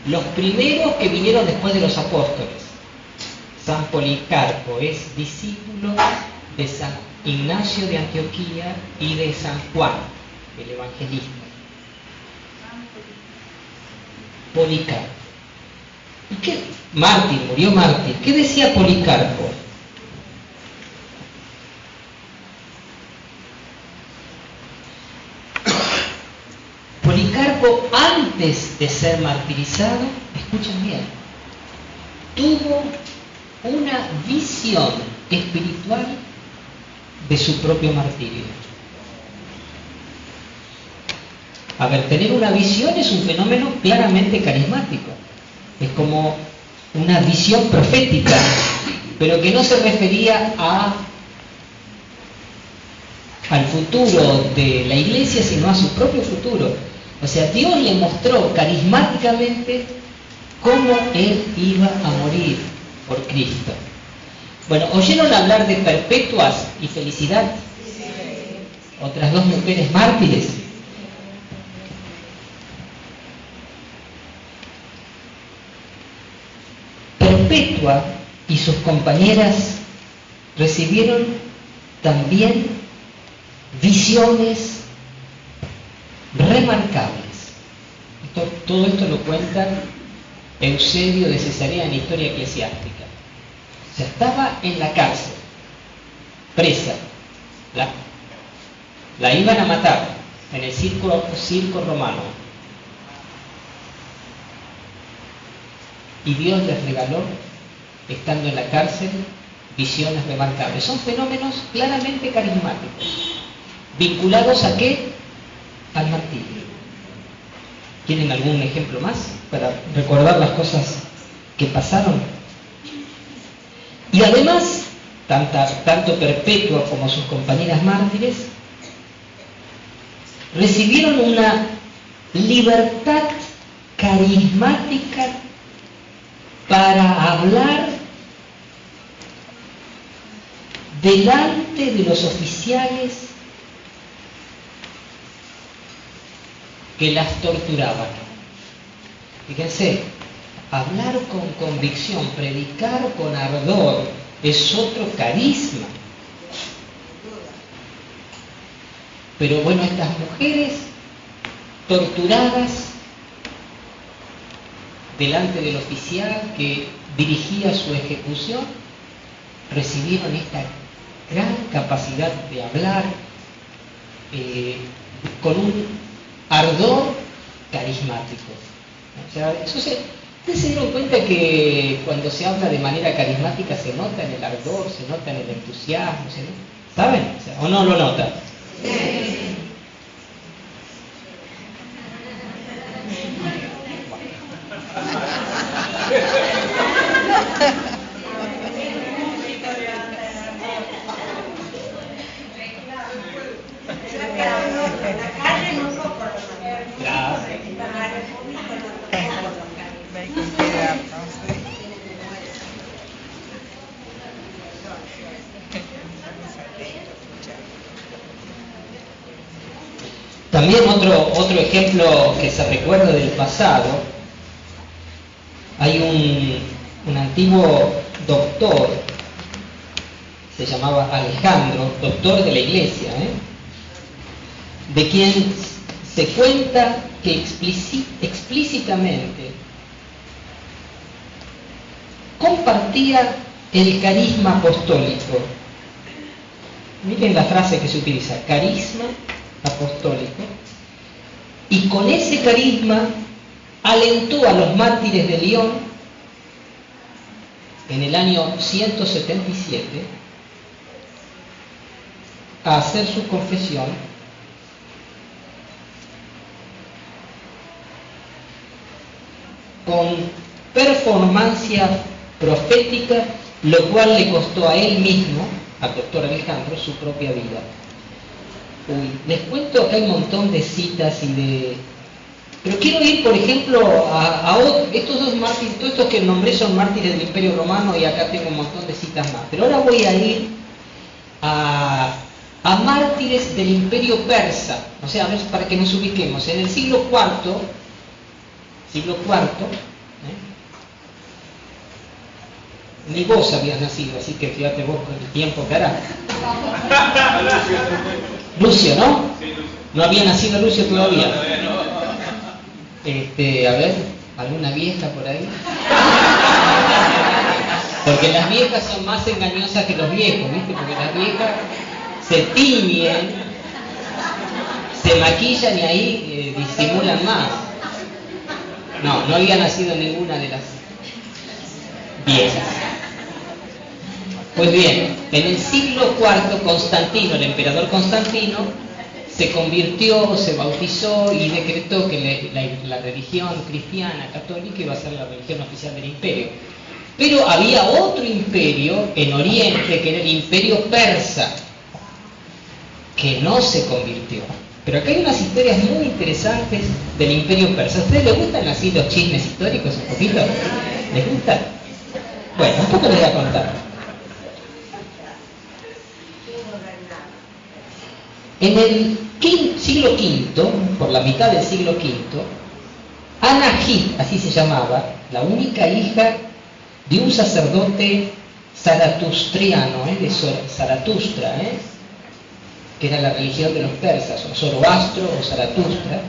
los primeros que vinieron después de los apóstoles. San Policarpo es discípulo de San Ignacio de Antioquía y de San Juan, el evangelista. Policarpo. ¿Y qué? Mártir, murió mártir. ¿Qué decía Policarpo? Policarpo, antes de ser martirizado, escuchen bien, tuvo una visión espiritual de su propio martirio. A ver, tener una visión es un fenómeno claramente carismático. Es como una visión profética, pero que no se refería al futuro de la iglesia, sino a su propio futuro. O sea, Dios le mostró carismáticamente cómo él iba a morir por Cristo. Bueno, ¿oyeron hablar de Perpetuas y Felicidad? Otras dos mujeres mártires. Perpetua y sus compañeras recibieron también visiones remarcables. Todo esto lo cuenta Eusebio de Cesarea en Historia Eclesiástica. O sea, estaba en la cárcel, presa, la iban a matar en el circo romano. Y Dios les regaló, estando en la cárcel, visiones remarcables. Son fenómenos claramente carismáticos. ¿Vinculados a qué? Al martirio. ¿Tienen algún ejemplo más para recordar las cosas que pasaron? Y además, tanto Perpetua como sus compañeras mártires recibieron una libertad carismática para hablar delante de los oficiales que las torturaban. Fíjense, hablar con convicción, predicar con ardor, es otro carisma. Pero bueno, estas mujeres torturadas delante del oficial que dirigía su ejecución, recibieron esta gran capacidad de hablar con un ardor carismático. O sea, ustedes se dieron cuenta que cuando se habla de manera carismática se nota en el ardor, se nota en el entusiasmo, ¿saben? O sea, ¿o no lo notan? También otro ejemplo que se recuerda del pasado, hay un antiguo doctor, se llamaba Alejandro, doctor de la iglesia, de quien se cuenta que explícitamente compartía el carisma apostólico. Miren la frase que se utiliza, carisma apostólico, y con ese carisma alentó a los mártires de León en el año 177 a hacer su confesión con performancia profética, lo cual le costó a él mismo al doctor Alejandro su propia vida. Les cuento que hay un montón de citas y de... Pero quiero ir, por ejemplo, a estos dos mártires, todos estos que nombré son mártires del Imperio Romano y acá tengo un montón de citas más. Pero ahora voy a ir a mártires del Imperio Persa. O sea, a ver, para que nos ubiquemos. En el siglo IV, ni vos habías nacido, así que fíjate vos con el tiempo que hará. Lucio, ¿no? No había nacido Lucio todavía. A ver, ¿alguna vieja por ahí? Porque las viejas son más engañosas que los viejos, ¿viste? Porque las viejas se tiñen, se maquillan y ahí disimulan más. No había nacido ninguna de las viejas. Pues bien, en el siglo IV Constantino, el emperador Constantino, se convirtió, se bautizó y decretó que la religión cristiana católica iba a ser la religión oficial del imperio. Pero había otro imperio en Oriente, que era el imperio persa, que no se convirtió. Pero acá hay unas historias muy interesantes del imperio persa. ¿A ustedes les gustan así los chismes históricos un poquito? ¿Les gustan? Bueno, un poco les voy a contar. En el siglo V, por la mitad del siglo V, Anahit, así se llamaba, la única hija de un sacerdote zaratustriano, de Zaratustra, que era la religión de los persas, o Zoroastro o Zaratustra,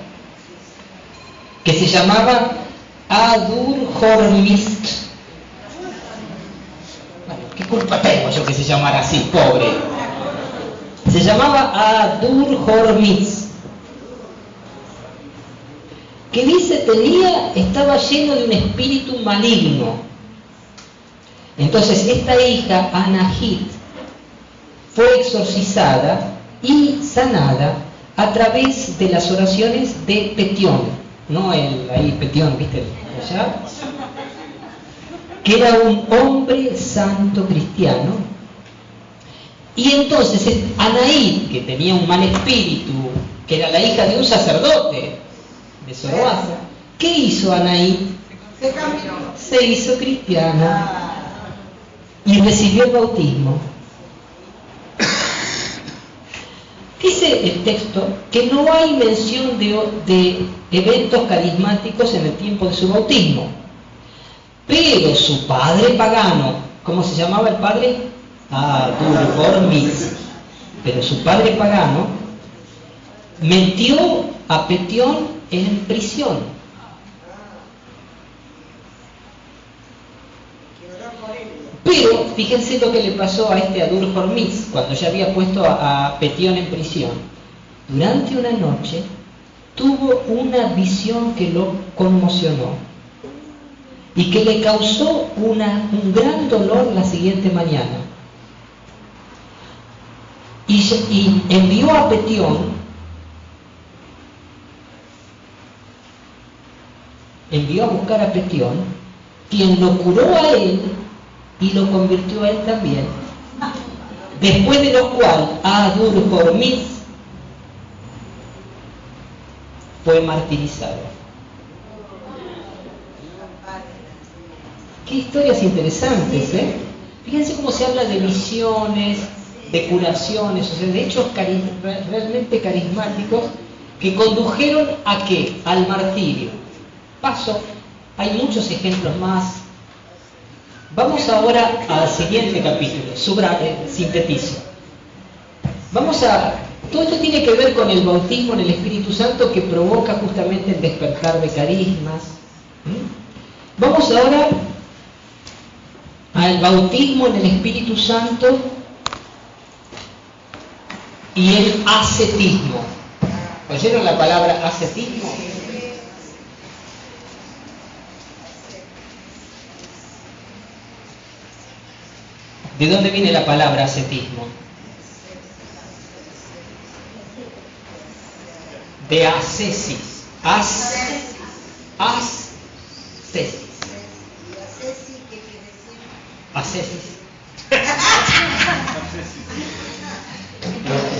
que se llamaba Adurhormizd. Bueno, ¿qué culpa tengo yo que se llamara así, pobre? Se llamaba Adurhormizd, que dice estaba lleno de un espíritu maligno. Entonces esta hija, Anahit, fue exorcizada y sanada a través de las oraciones de Petión, no ahí Petión, ¿viste? Allá, que era un hombre santo cristiano. Y entonces Anahit, que tenía un mal espíritu, que era la hija de un sacerdote de Zoroastro, ¿qué hizo Anahit? Se hizo cristiana y recibió el bautismo. Dice el texto que no hay mención de eventos carismáticos en el tiempo de su bautismo, pero su padre pagano, ¿cómo se llamaba el padre? Adurhormizd. Pero su padre pagano metió a Petión en prisión. Pero fíjense lo que le pasó a este Adurhormizd cuando ya había puesto a Petión en prisión. Durante una noche tuvo una visión que lo conmocionó y que le causó un gran dolor la siguiente mañana. Y envió a Petión, envió a buscar a Petión, quien lo curó a él y lo convirtió a él también. Después de lo cual Adurhormizd fue martirizado. Qué historias interesantes, ¿eh? Fíjense cómo se habla de visiones, de curaciones, o sea, de hechos realmente carismáticos que condujeron ¿a qué? Al martirio. Paso, hay muchos ejemplos más. Vamos ahora al siguiente capítulo, sintetizo. Todo esto tiene que ver con el bautismo en el Espíritu Santo que provoca justamente el despertar de carismas. Vamos ahora al bautismo en el Espíritu Santo y el ascetismo. ¿Oyeron la palabra ascetismo? ¿De dónde viene la palabra ascetismo? De ascesis. Ascesis.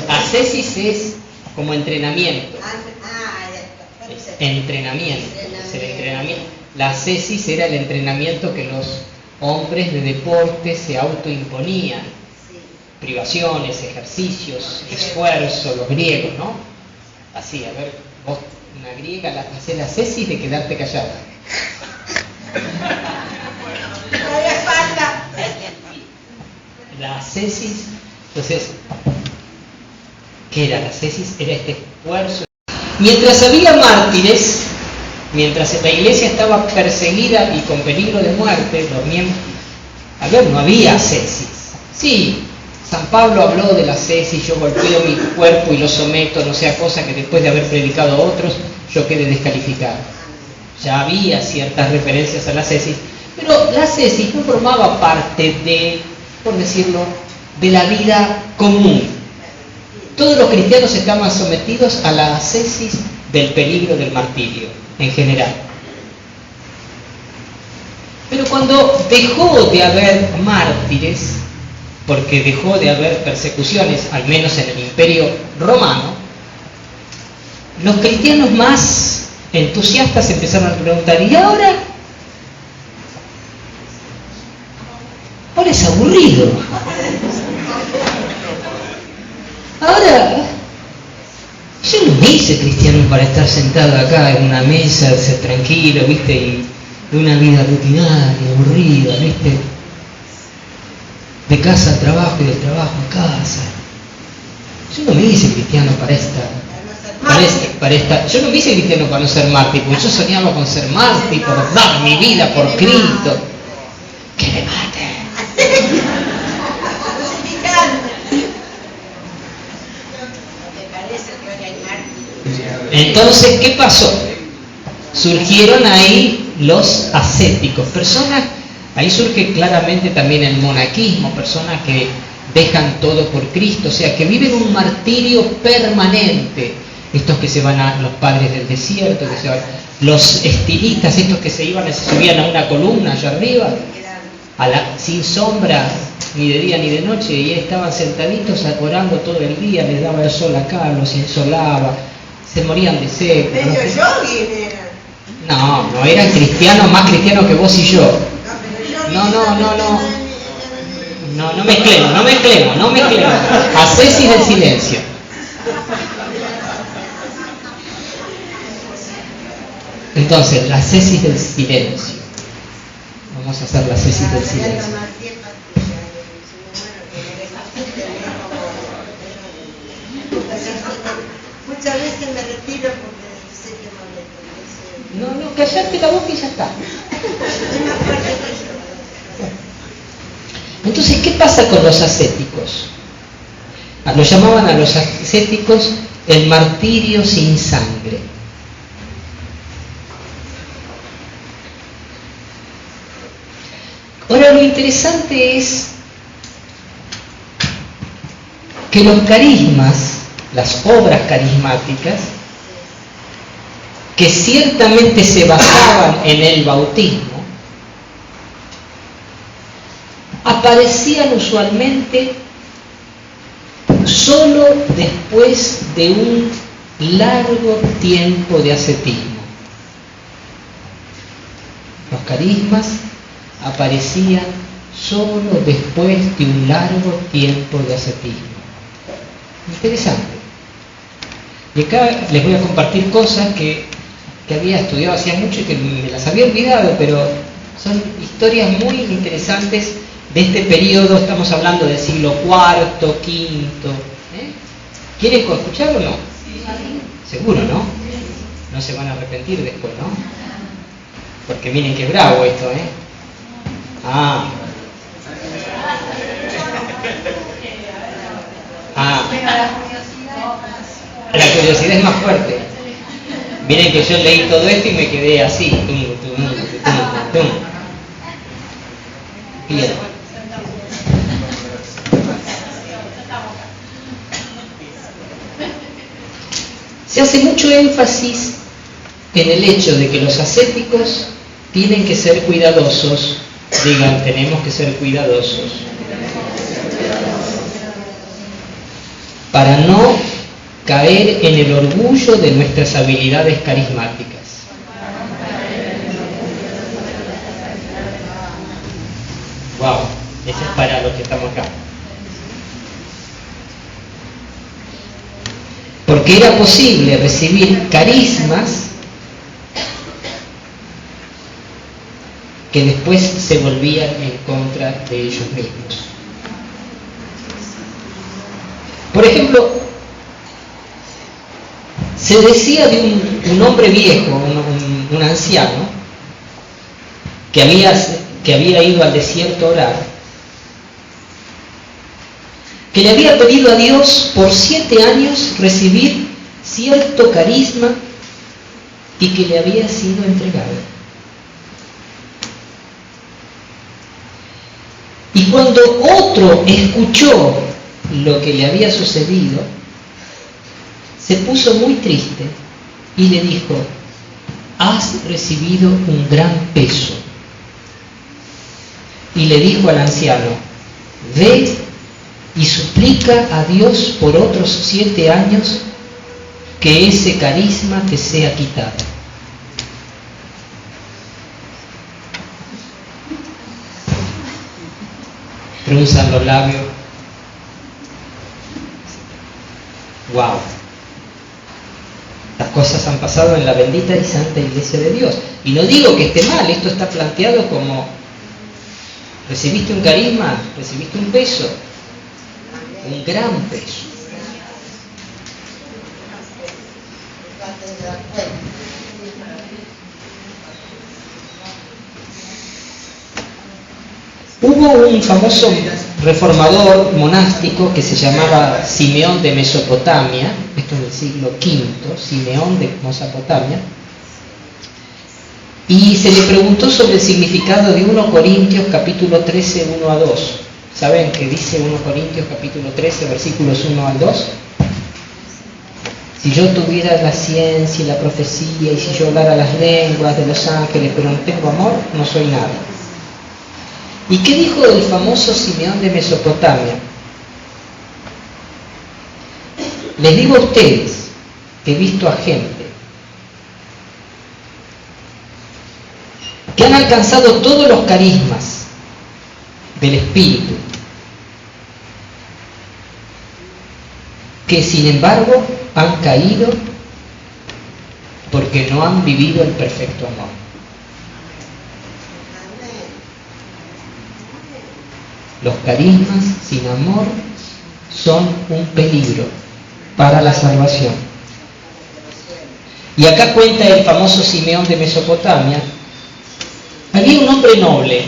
Ascesis es como entrenamiento. Es entrenamiento. Es el entrenamiento. La ascesis era el entrenamiento que los hombres de deporte se autoimponían. Privaciones, ejercicios, esfuerzo, los griegos, ¿no? Así, a ver, vos, una griega, hacés la ascesis de quedarte callada. La ascesis, entonces, ¿qué era la ascesis? Era este esfuerzo. Mientras había mártires, mientras la iglesia estaba perseguida y con peligro de muerte, no había ascesis. Sí, San Pablo habló de la ascesis, yo golpeo mi cuerpo y lo someto, no sea cosa que después de haber predicado a otros, yo quede descalificado. Ya había ciertas referencias a la ascesis, pero la ascesis no formaba parte de, por decirlo, de la vida común. Todos los cristianos estaban sometidos a la ascesis del peligro del martirio, en general. Pero cuando dejó de haber mártires, porque dejó de haber persecuciones, al menos en el Imperio Romano, los cristianos más entusiastas empezaron a preguntar, ¿y ahora? Ahora es aburrido. Ahora, yo no me hice cristiano para estar sentado acá en una mesa, ser tranquilo, ¿viste? Y de una vida rutinaria, aburrida, ¿viste? De casa al trabajo y del trabajo a casa. Yo no me hice cristiano para esta. Yo no me hice cristiano para no ser mártir, porque yo soñaba con ser mártir, por dar mi vida por Cristo. Que me mate. Entonces, ¿qué pasó? Surgieron ahí los ascéticos, personas, ahí surge claramente también el monaquismo, personas que dejan todo por Cristo, o sea, que viven un martirio permanente. Estos que se van a los padres del desierto, que se van, los estilistas, estos que se iban, se subían a una columna allá arriba, sin sombra, ni de día ni de noche, y estaban sentaditos orando todo el día, les daba el sol acá, los insolaba, se morían de sed. No eran cristianos, más cristianos que vos y yo. No mezclemos. Ascesis del silencio. Entonces, la ascesis del silencio. Vamos a hacer la ascesis del silencio. Muchas veces me retiro porque sé que molesto. No, callate la boca y ya está. Entonces, ¿qué pasa con los ascéticos? Lo llamaban a los ascéticos el martirio sin sangre. Ahora, lo interesante es que los carismas, las obras carismáticas, que ciertamente se basaban en el bautismo, aparecían usualmente solo después de un largo tiempo de ascetismo. Los carismas aparecían solo después de un largo tiempo de ascetismo. Interesante. Y acá les voy a compartir cosas que había estudiado hacía mucho y que me las había olvidado, pero son historias muy interesantes de este periodo. Estamos hablando del siglo IV, V. ¿Quieren escuchar o no? Sí. Seguro, ¿no? No se van a arrepentir después, ¿no? Porque miren qué bravo esto, La curiosidad es más fuerte. Miren que yo leí todo esto y me quedé así. Bien. Se hace mucho énfasis en el hecho de que los ascéticos tienen que ser cuidadosos. Digan, tenemos que ser cuidadosos. para no caer en el orgullo de nuestras habilidades carismáticas. Wow, eso es para los que estamos acá. Porque era posible recibir carismas que después se volvían en contra de ellos mismos. Por ejemplo, se decía de un hombre viejo, un anciano, que había ido al desierto a orar, que le había pedido a Dios por 7 años recibir cierto carisma y que le había sido entregado. Y cuando otro escuchó lo que le había sucedido, se puso muy triste y le dijo: has recibido un gran peso. Y le dijo al anciano: ve y suplica a Dios por otros 7 años que ese carisma te sea quitado. Frunzan los labios. Wow. Las cosas han pasado en la bendita y santa Iglesia de Dios. Y no digo que esté mal, esto está planteado como: recibiste un carisma, recibiste un peso, un gran peso. Hubo un famoso reformador monástico que se llamaba Simeón de Mesopotamia, esto es del siglo V, Simeón de Mesopotamia, y se le preguntó sobre el significado de 1 Corintios capítulo 13, 1 a 2. ¿Saben qué dice 1 Corintios capítulo 13, versículos 1 al 2? Si yo tuviera la ciencia y la profecía, y si yo hablara las lenguas de los ángeles, pero no tengo amor, no soy nada. ¿Y qué dijo el famoso Simeón de Mesopotamia? Les digo a ustedes, he visto a gente que han alcanzado todos los carismas del Espíritu, que sin embargo han caído porque no han vivido el perfecto amor. Los carismas sin amor son un peligro para la salvación. Y acá cuenta el famoso Simeón de Mesopotamia. Había un hombre noble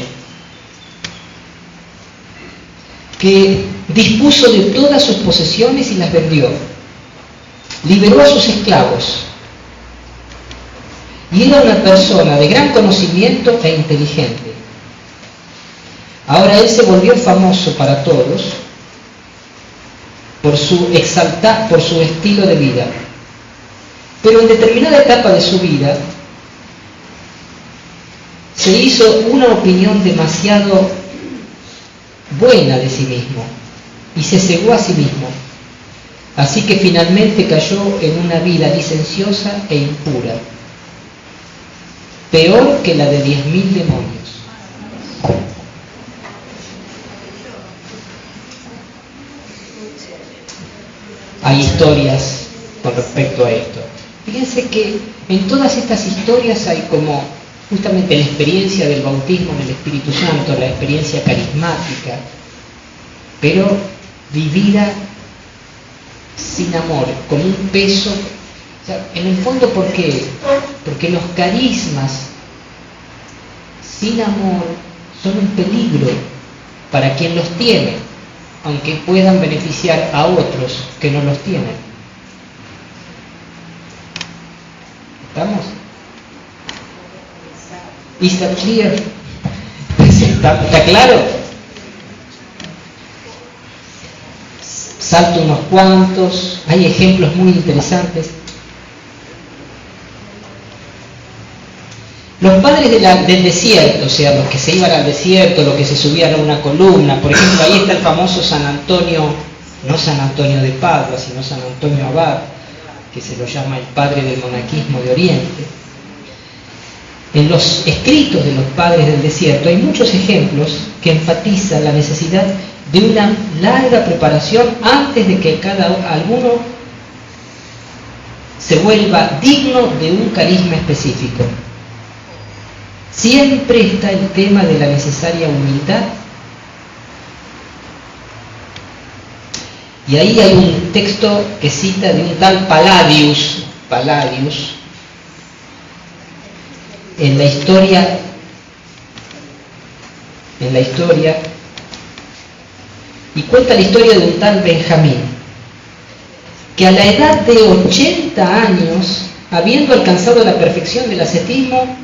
que dispuso de todas sus posesiones y las vendió. Liberó a sus esclavos. Y era una persona de gran conocimiento e inteligente. Ahora él se volvió famoso para todos por su estilo de vida. Pero en determinada etapa de su vida se hizo una opinión demasiado buena de sí mismo y se cegó a sí mismo. Así que finalmente cayó en una vida licenciosa e impura, peor que la de 10.000 demonios. Hay historias con respecto a esto. Fíjense que en todas estas historias hay como justamente la experiencia del bautismo en el Espíritu Santo, la experiencia carismática, pero vivida sin amor, como un peso. O sea, en el fondo, ¿por qué? Porque los carismas sin amor son un peligro para quien los tiene, aunque puedan beneficiar a otros que no los tienen. ¿Estamos? ¿Is that clear? ¿Está claro? Salto unos cuantos, hay ejemplos muy interesantes. Los padres del desierto, o sea, los que se iban al desierto, los que se subían a una columna, por ejemplo, ahí está el famoso San Antonio no San Antonio de Padua, sino San Antonio Abad, que se lo llama el padre del monaquismo de Oriente. En los escritos de los padres del desierto hay muchos ejemplos que enfatizan la necesidad de una larga preparación antes de que alguno se vuelva digno de un carisma específico. Siempre está el tema de la necesaria humildad. Y ahí hay un texto que cita de un tal Palladius, en la historia, y cuenta la historia de un tal Benjamín, que a la edad de 80 años, habiendo alcanzado la perfección del ascetismo,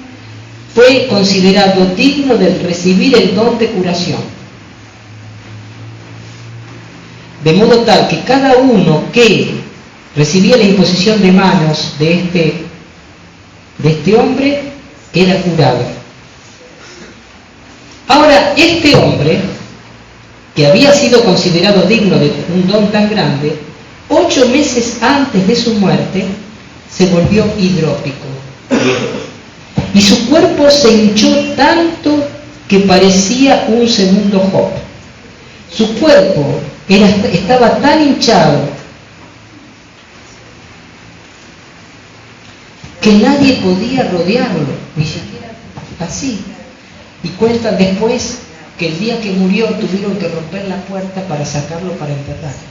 fue considerado digno de recibir el don de curación. De modo tal que cada uno que recibía la imposición de manos de este hombre era curado. Ahora, este hombre, que había sido considerado digno de un don tan grande, 8 meses antes de su muerte, se volvió hidrópico. Y su cuerpo se hinchó tanto que parecía un segundo Job. Su cuerpo estaba tan hinchado que nadie podía rodearlo, ni siquiera así. Y cuentan después que el día que murió tuvieron que romper la puerta para sacarlo para enterrarlo.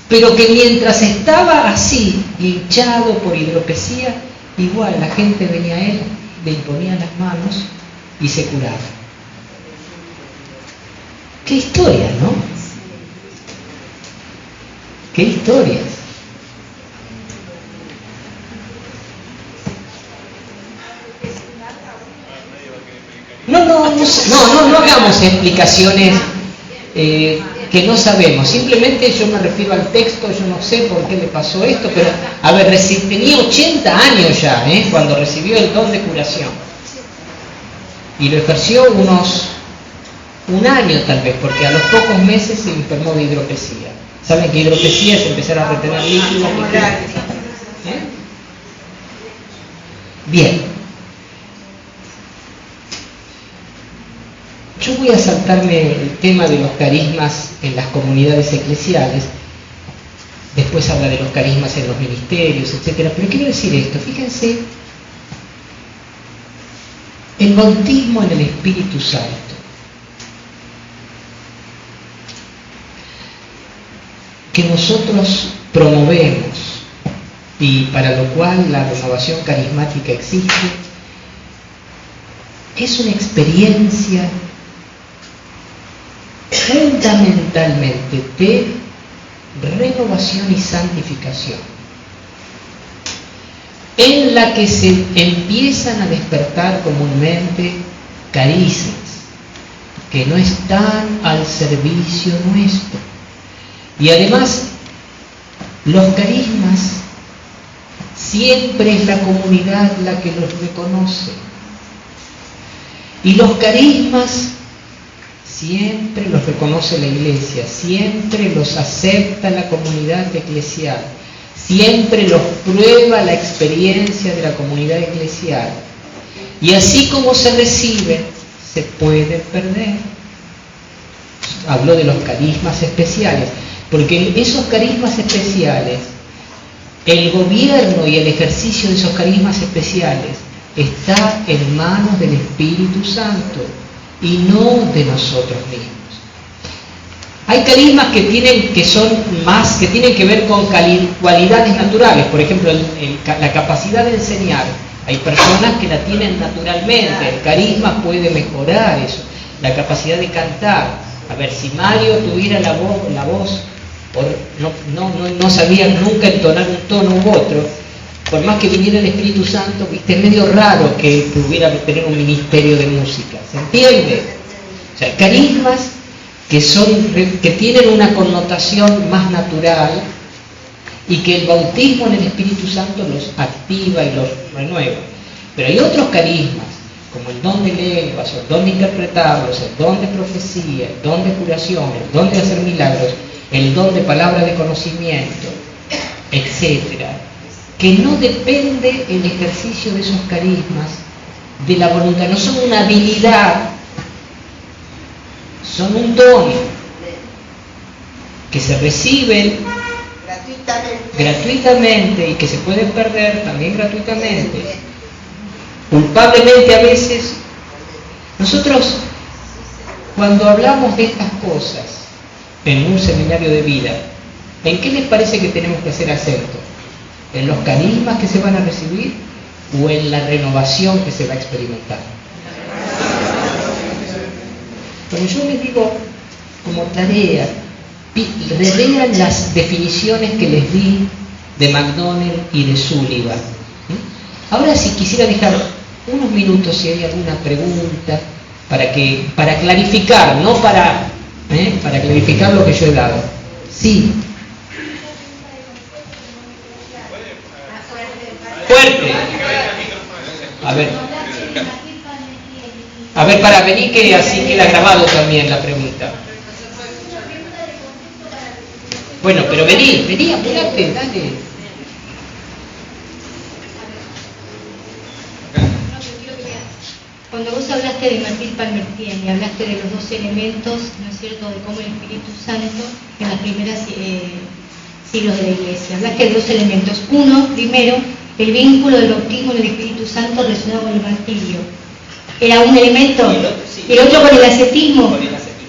Pero que mientras estaba así, hinchado por hidropesía, igual la gente venía a él, le imponía las manos y se curaba. ¡Qué historia!, ¿no? ¡Qué historias! No hagamos explicaciones que no sabemos. Simplemente yo me refiero al texto, yo no sé por qué le pasó esto, pero, a ver, tenía 80 años ya, cuando recibió el don de curación. Y lo ejerció un año tal vez, porque a los pocos meses se enfermó de hidropesía. ¿Saben que hidropesía es empezar a retener líquidos? Bien. Yo voy a saltarme el tema de los carismas en las comunidades eclesiales, después habla de los carismas en los ministerios, etc. Pero quiero decir esto, fíjense, el bautismo en el Espíritu Santo. Que nosotros promovemos y para lo cual la renovación carismática existe, es una experiencia fundamentalmente de renovación y santificación, en la que se empiezan a despertar comúnmente carismas que no están al servicio nuestro. Y además, los carismas siempre es la comunidad la que los reconoce. Y los carismas siempre los reconoce la Iglesia, siempre los acepta la comunidad eclesial, siempre los prueba la experiencia de la comunidad eclesial. Y así como se recibe, se puede perder. Hablo de los carismas especiales, porque en esos carismas especiales, el gobierno y el ejercicio de esos carismas especiales está en manos del Espíritu Santo y no de nosotros mismos. Hay carismas que tienen que ver con cualidades naturales, por ejemplo, la capacidad de enseñar. Hay personas que la tienen naturalmente, el carisma puede mejorar eso, la capacidad de cantar. A ver, si Mario tuviera la voz no sabía nunca entonar un tono u otro, por más que viniera el Espíritu Santo, es medio raro que pudiera tener un ministerio de música, ¿se entiende? O sea, carismas que tienen una connotación más natural y que el bautismo en el Espíritu Santo los activa y los renueva. Pero hay otros carismas, como el don de lenguas, el don de interpretarlos, el don de profecía, el don de curación, el don de hacer milagros, el don de palabra de conocimiento, etcétera, que no depende el ejercicio de esos carismas de la voluntad, no son una habilidad, son un don que se reciben gratuitamente y que se pueden perder también gratuitamente, culpablemente a veces. Nosotros, cuando hablamos de estas cosas en un seminario de vida, ¿en qué les parece que tenemos que hacer acento? ¿En los carismas que se van a recibir o en la renovación que se va a experimentar? Pero yo les digo como tarea, relean las definiciones que les di de McDonnell y de Sullivan. Ahora si quisiera dejar unos minutos si hay alguna pregunta para clarificar, no para clarificar lo que yo he dado. Sí. Fuerte. A ver, para venir que así queda grabado también la pregunta. Bueno, pero vení, apurate, dale. Cuando vos hablaste de Martín Palmertien y hablaste de los dos elementos, ¿no es cierto?, de cómo el Espíritu Santo en las primeras siglos de la Iglesia. Hablaste de dos elementos. Uno, primero, el vínculo del bautismo en el Espíritu Santo relacionado con el martirio. ¿Era un elemento? ¿Y el otro con el ascetismo?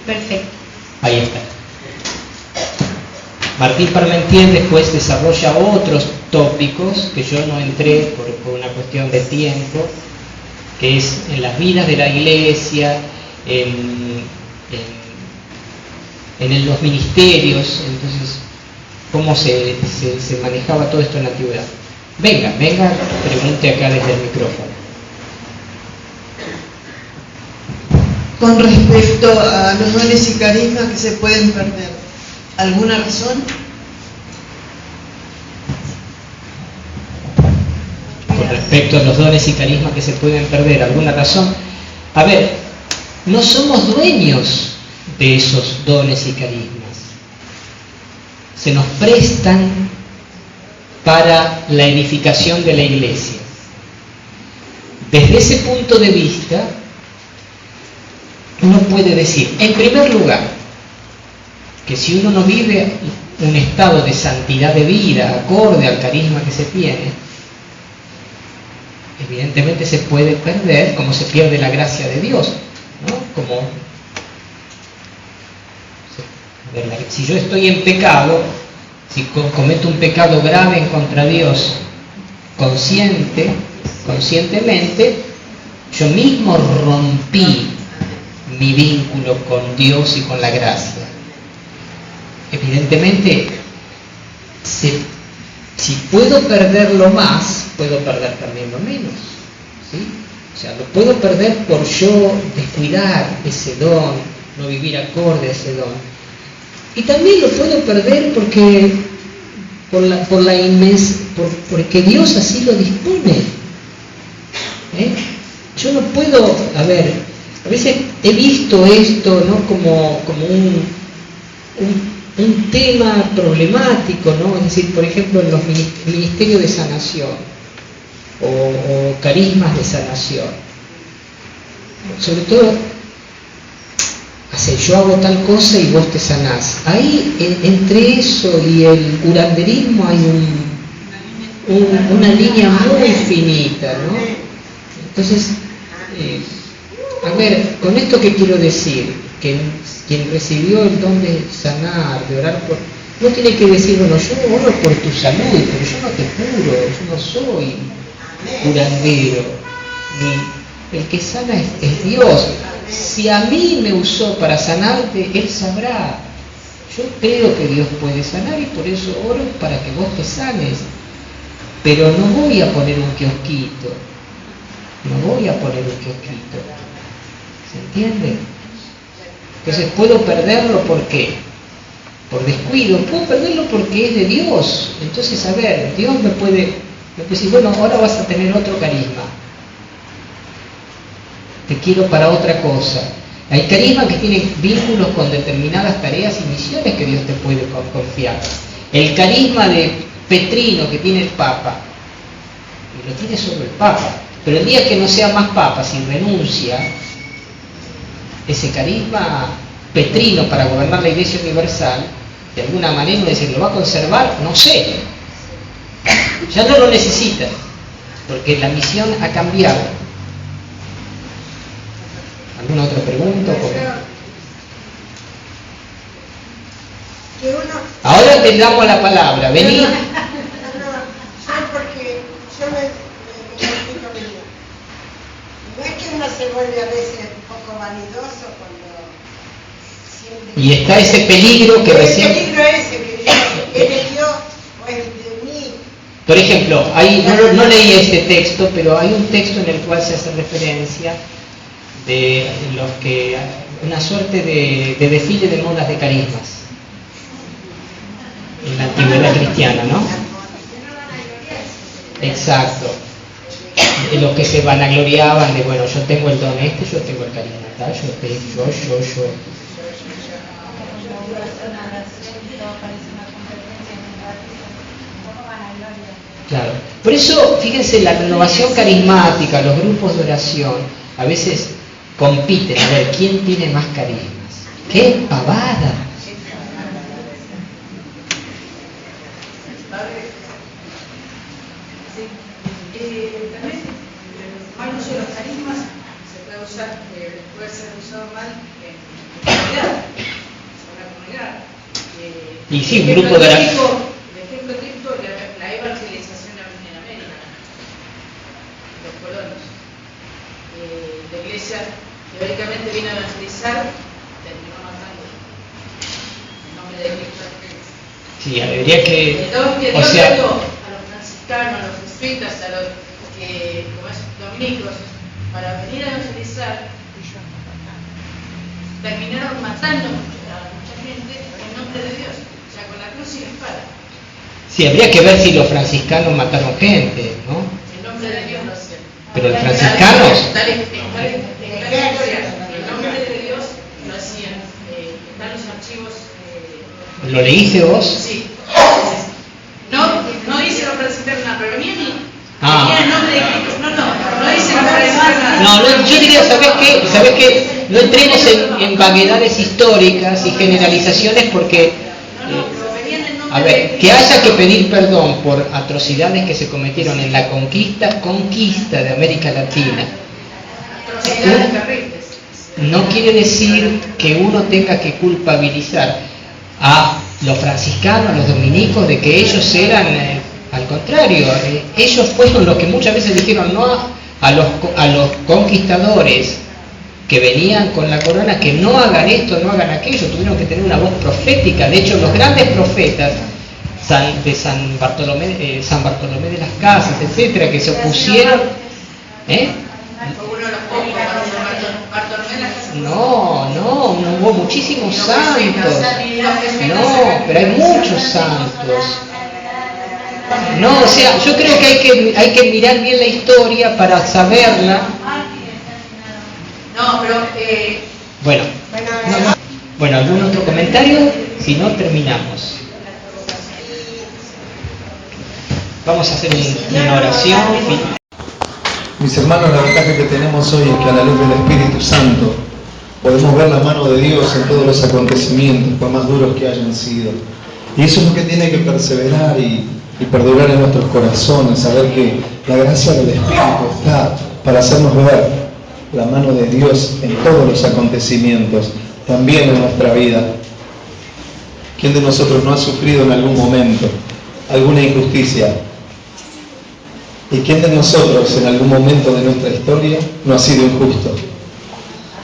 Perfecto. Ahí está. Martín Parmentier después desarrolla otros tópicos que yo no entré por una cuestión de tiempo, que es en las vidas de la Iglesia, en los ministerios, entonces cómo se manejaba todo esto en la antigüedad. Venga, pregunte acá desde el micrófono. Con respecto a los dones y carismas que se pueden perder, ¿alguna razón? Con respecto a los dones y carismas que se pueden perder, ¿alguna razón? A ver, no somos dueños de esos dones y carismas. Se nos prestan para la edificación de la Iglesia. Desde ese punto de vista, uno puede decir, en primer lugar, que si uno no vive un estado de santidad de vida acorde al carisma que se tiene, evidentemente se puede perder, como se pierde la gracia de Dios, ¿no? Como si yo estoy en pecado, si cometo un pecado grave en contra de Dios, conscientemente, yo mismo rompí mi vínculo con Dios y con la gracia. Evidentemente, si puedo perderlo más, puedo perder también lo menos, ¿sí? O sea, lo puedo perder por yo descuidar ese don, no vivir acorde a ese don. Y también lo puedo perder porque porque Dios así lo dispone. Yo no puedo, a veces he visto esto, ¿no?, como un tema problemático, ¿no? Es decir, por ejemplo, en los ministerios de sanación o carismas de sanación. Sobre todo, yo hago tal cosa y vos te sanás. Ahí, entre eso y el curanderismo hay una línea muy finita, ¿no? Entonces, con esto que quiero decir, que quien recibió el don de sanar, de orar por, no tiene que decir, bueno, yo oro por tu salud, pero yo no te curo, yo no soy curandero, ni el que sana es Dios. Si a mí me usó para sanarte, Él sabrá. Yo creo que Dios puede sanar y por eso oro para que vos te sanes, pero no voy a poner un kiosquito, ¿se entiende? Entonces puedo perderlo, ¿por qué? Por descuido. Puedo perderlo porque es de Dios. Entonces, Dios me puede decir, bueno, ahora vas a tener otro carisma, te quiero para otra cosa. Hay carismas que tienen vínculos con determinadas tareas y misiones que Dios te puede confiar. El carisma de Petrino que tiene el Papa, y lo tiene solo el Papa, pero el día que no sea más Papa, si renuncia, ese carisma Petrino para gobernar la Iglesia Universal, de alguna manera uno dice, ¿lo va a conservar? No sé. Ya no lo necesita, porque la misión ha cambiado. ¿Alguna otra pregunta? Ahora te damos la palabra. Vení. No, porque yo me explico bien. No es que uno se vuelve a veces un poco vanidoso cuando siempre... Y está ese peligro que recién... El peligro ese que yo, ¿es de Dios o es de mí? Por ejemplo, no leí este texto, pero hay un texto en el cual se hace referencia de los que... una suerte de desfile de modas de carismas en la antigüedad cristiana, ¿no? Exacto. Los que se vanagloriaban de, bueno, yo tengo el don este, yo tengo el carisma tal, yo. Claro. Por eso, fíjense, la renovación carismática, los grupos de oración, a veces compiten a ver quién tiene más carismas. ¡Qué pavada! También mal uso de los carismas se puede usar, puede ser usado mal en la comunidad. Y sí, un grupo de oración. El ejemplo típico de la evangelización en América, los colonos. La iglesia teóricamente vino a evangelizar, terminó matando en nombre de Cristo. Sí, habría que... O sea, a los franciscanos, a los jesuitas, a los como es, dominicos, para venir a evangelizar, terminaron matando a mucha gente en nombre de Dios, o sea, con la cruz y la espada. Sí, habría que ver si los franciscanos mataron gente, ¿no? En nombre de Dios lo hacían. Pero los franciscanos... En nombre de Dios lo hacían. Están los archivos... ¿Lo leíste vos? Sí. No dice los franciscanos nada, pero venía en nombre de Cristo. No dice los franciscanos nada. No, yo diría, ¿sabes qué? No entremos en vaguedades históricas y generalizaciones porque... a ver, que haya que pedir perdón por atrocidades que se cometieron en la conquista de América Latina. Atrocidades terribles. No quiere decir que uno tenga que culpabilizar a los franciscanos, a los dominicos, de que ellos eran, al contrario, ellos fueron los que muchas veces dijeron no a los conquistadores que venían con la corona, que no hagan esto, no hagan aquello, tuvieron que tener una voz profética. De hecho, los grandes profetas de San Bartolomé de las Casas, etcétera, que se opusieron, no hubo muchísimos santos, no, pero hay muchos santos. No, o sea, yo creo que hay que mirar bien la historia para saberla. No, pero... Bueno, ¿algún otro comentario? Si no, terminamos. Vamos a hacer una oración. Mis hermanos, la ventaja que tenemos hoy es que a la luz del Espíritu Santo podemos ver la mano de Dios en todos los acontecimientos, por más duros que hayan sido. Y eso es lo que tiene que perseverar y perdurar en nuestros corazones, saber que la gracia del Espíritu está para hacernos ver la mano de Dios en todos los acontecimientos, también en nuestra vida. ¿Quién de nosotros no ha sufrido en algún momento alguna injusticia? ¿Y quién de nosotros en algún momento de nuestra historia no ha sido injusto?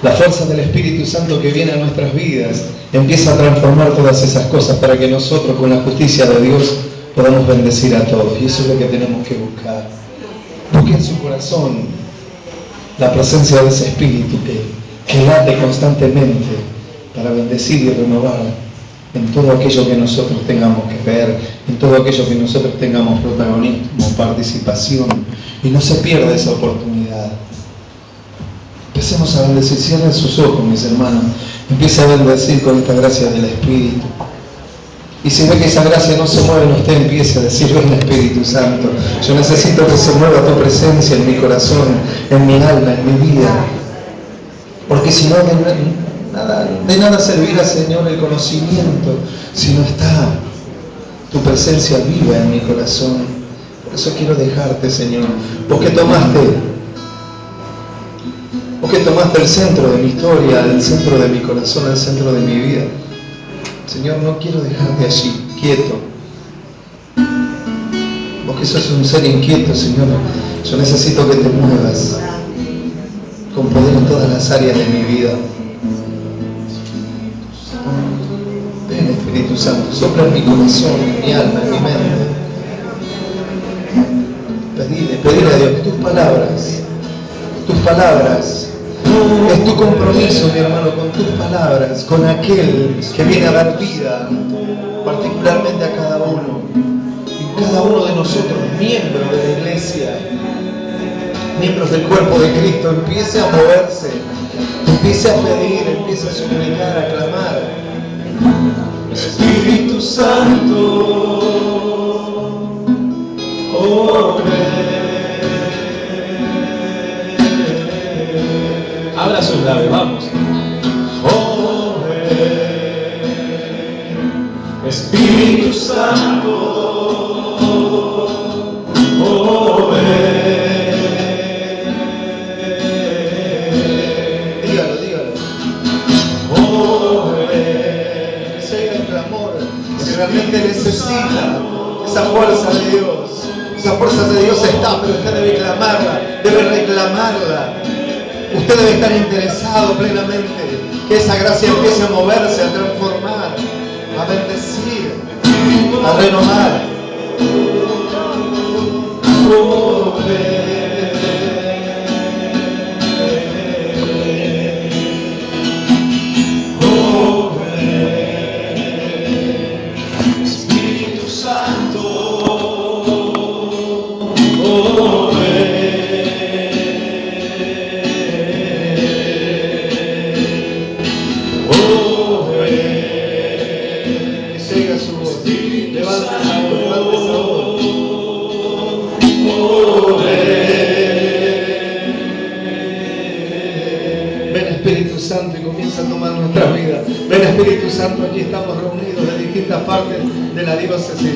La fuerza del Espíritu Santo que viene a nuestras vidas empieza a transformar todas esas cosas para que nosotros con la justicia de Dios podamos bendecir a todos. Y eso es lo que tenemos que buscar. Busque en su corazón la presencia de ese Espíritu que late constantemente para bendecir y renovar en todo aquello que nosotros tengamos que ver, en todo aquello que nosotros tengamos protagonismo, participación, y no se pierda esa oportunidad. Empecemos a bendecir. Cierren sus ojos, mis hermanos. Empiece a bendecir con esta gracia del Espíritu. Y si ve que esa gracia no se mueve en usted, empiece a decir: ven Espíritu Santo, yo necesito que se mueva tu presencia en mi corazón, en mi alma, en mi vida. Porque si no, de nada servirá, Señor, el conocimiento si no está tu presencia viva en mi corazón. Por eso quiero dejarte, Señor. Vos que tomaste el centro de mi historia, el centro de mi corazón, el centro de mi vida. Señor, no quiero dejarte allí, quieto. Vos que sos un ser inquieto, Señor, yo necesito que te muevas con poder en todas las áreas de mi vida. Ven, Espíritu Santo, sopla en mi corazón, en mi alma, en mi mente. Pedile a Dios que tus palabras, es tu compromiso, mi hermano, con tus palabras, con aquel que viene a dar vida, particularmente a cada uno de nosotros, miembros de la iglesia, miembros del cuerpo de Cristo. Empiece a moverse, empiece a pedir, empiece a suplicar, a clamar. Espíritu Santo, oh, abra sus labios, vamos. oh, Espíritu Santo, oh, dígalo. Oh, ese es el clamor. Si realmente necesita esa fuerza de Dios, esa fuerza de Dios está, pero usted debe clamarla, debe reclamarla. Usted debe estar interesado plenamente que esa gracia empiece a moverse, a transformar, a bendecir, a renovar. Oh, Espíritu Santo, oh, Santo, y comienza a tomar nuestra vida. Ven Espíritu Santo, aquí estamos reunidos de distintas partes de la diócesis.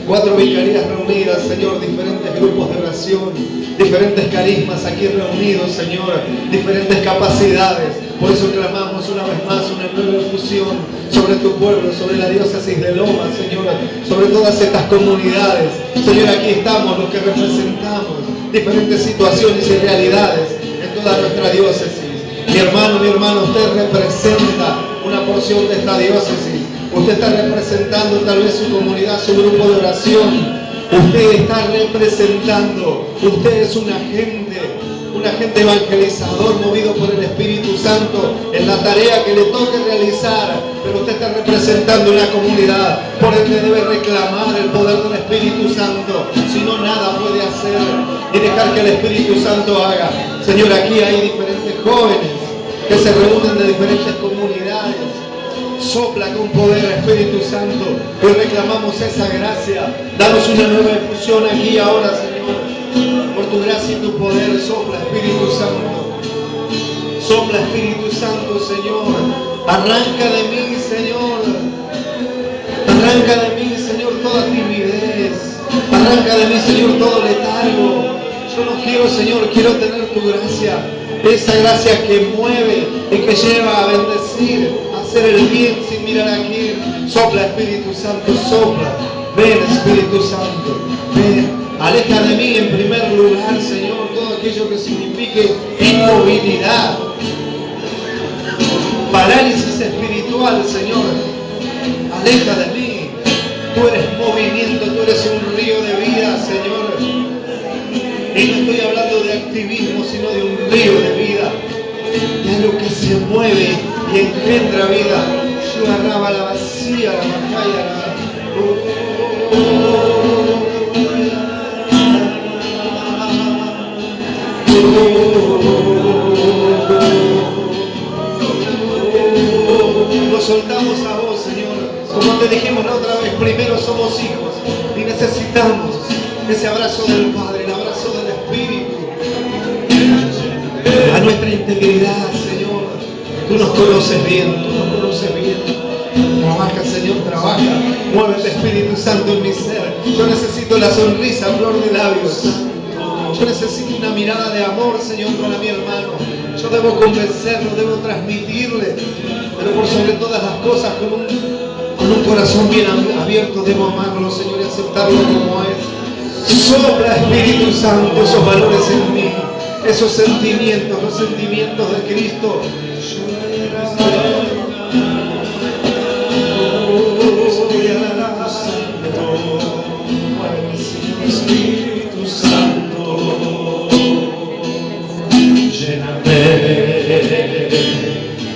4 vicarías reunidas, Señor, diferentes grupos de oración, diferentes carismas aquí reunidos, Señor, diferentes capacidades. Por eso clamamos una vez más una nueva infusión sobre tu pueblo, sobre la diócesis de Lomas, Señor, sobre todas estas comunidades. Señor, aquí estamos los que representamos diferentes situaciones y realidades en toda nuestra diócesis. Mi hermano, usted representa una porción de esta diócesis. Usted está representando tal vez su comunidad, su grupo de oración. Usted está representando, usted es un agente evangelizador movido por el Espíritu Santo en la tarea que le toque realizar. Pero usted está representando una comunidad, por ende debe reclamar el poder del Espíritu Santo. Si no, nada puede hacer y dejar que el Espíritu Santo haga. Señor, aquí hay diferentes jóvenes que se reúnen de diferentes comunidades. Sopla con poder, Espíritu Santo. Hoy reclamamos esa gracia. Danos una nueva infusión aquí ahora, Señor. Por tu gracia y tu poder, sopla, Espíritu Santo. Sopla, Espíritu Santo, Señor. Arranca de mí, Señor. Arranca de mí, Señor, toda timidez. Arranca de mí, Señor, todo letargo. Yo no quiero, Señor, quiero tener tu gracia. Esa gracia que mueve y que lleva a bendecir, a hacer el bien sin mirar a quién. Sopla, Espíritu Santo, sopla. Ven, Espíritu Santo, ven. Aleja de mí en primer lugar, Señor, todo aquello que signifique inmovilidad, parálisis espiritual, Señor. Aleja de mí. Tú eres movimiento, tú eres un río de vida, Señor. Y no estoy hablando de activismo, sino de un río de vida, de algo que se mueve y engendra vida. Yo agarraba la vacía, la bajaya, la... soltamos a vos, Señor. Como te dijimos la otra vez, primero somos hijos y necesitamos ese abrazo del Padre, el abrazo del Espíritu. A nuestra integridad, Señor. Tú nos conoces bien, tú nos conoces bien. Trabaja, Señor, trabaja. Muévete, Espíritu Santo, en mi ser. Yo necesito la sonrisa, flor de labios. Yo necesito una mirada de amor, Señor, para mi hermano. Yo debo convencerlo, debo transmitirle. Pero por sobre todas las cosas, con un corazón bien abierto, debo amarlo, Señor, y aceptarlo como es. Sopla, Espíritu Santo, esos valores en mí. Esos sentimientos, los sentimientos de Cristo. Espíritu Santo, lléname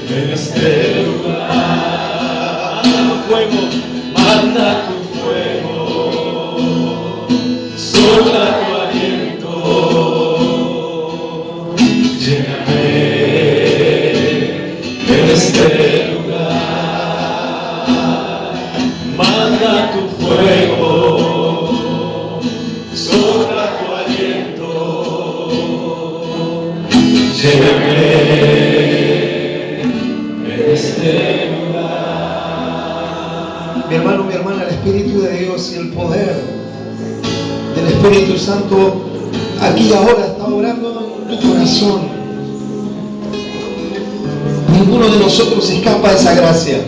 en este lugar. Fuego, manda tu fuego, sopla tu aliento. Lléname en este lugar, manda tu fuego, sopla tu aliento. Lléname en este lugar. Mi hermano, mi hermana, el Espíritu de Dios y el poder del Espíritu Santo aquí y ahora está obrando en tu corazón. Ninguno de nosotros escapa de esa gracia.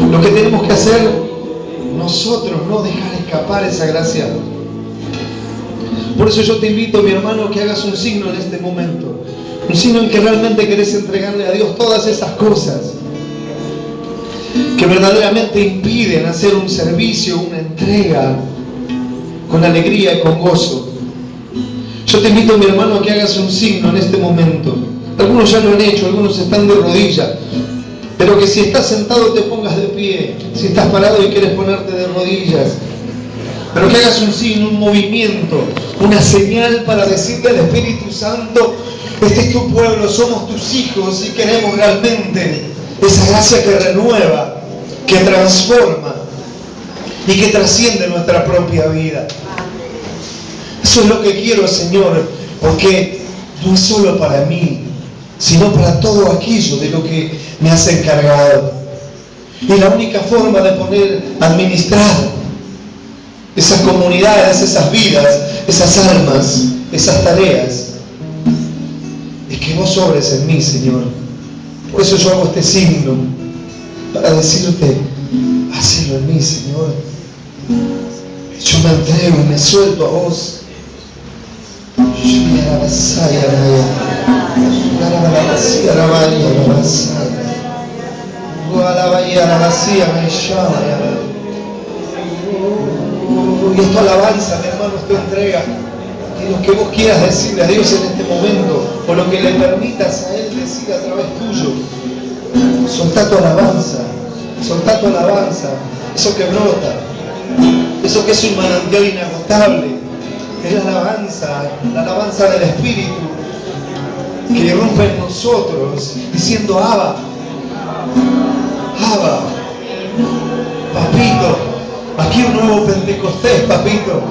Lo que tenemos que hacer nosotros, no dejar escapar esa gracia. Por eso yo te invito, mi hermano, que hagas un signo en este momento. Un signo en que realmente querés entregarle a Dios todas esas cosas que verdaderamente impiden hacer un servicio, una entrega con alegría y con gozo. Yo te invito, mi hermano, a que hagas un signo en este momento. Algunos ya lo han hecho, algunos están de rodillas. Pero que si estás sentado te pongas de pie. Si estás parado y quieres ponerte de rodillas. Pero que hagas un signo, un movimiento, una señal para decirle al Espíritu Santo: este es tu pueblo, somos tus hijos y queremos realmente esa gracia que renueva, que transforma y que trasciende nuestra propia vida. Eso es lo que quiero, Señor, porque no es solo para mí, sino para todo aquello de lo que me has encargado. Y la única forma de poder administrar esas comunidades, esas vidas, esas almas, esas tareas, es que vos obres en mí, Señor. Por eso yo hago este signo, para decirte: hacelo en mí, Señor. Yo me entrego y me suelto a vos. Y es tu alabanza, mi hermano, es tu entrega. Y lo que vos quieras decirle a Dios en este momento, o lo que le permitas a Él decir a través tuyo, soltá tu alabanza, eso que brota, eso que es un manantial inagotable, es la alabanza del Espíritu, que irrumpe en nosotros, diciendo: Abba, Abba, papito. Aquí un nuevo Pentecostés, papito.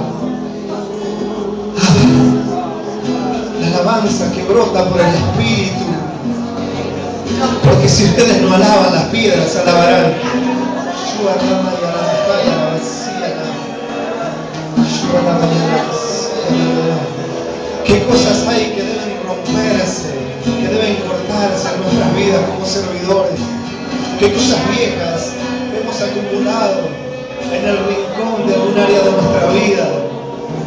La alabanza que brota por el Espíritu. Porque si ustedes no alaban, las piedras alabarán. ¿Qué cosas hay que deben romperse, que deben cortarse en nuestras vidas como servidores? ¿Qué cosas viejas hemos acumulado en el rincón de algún área de nuestra vida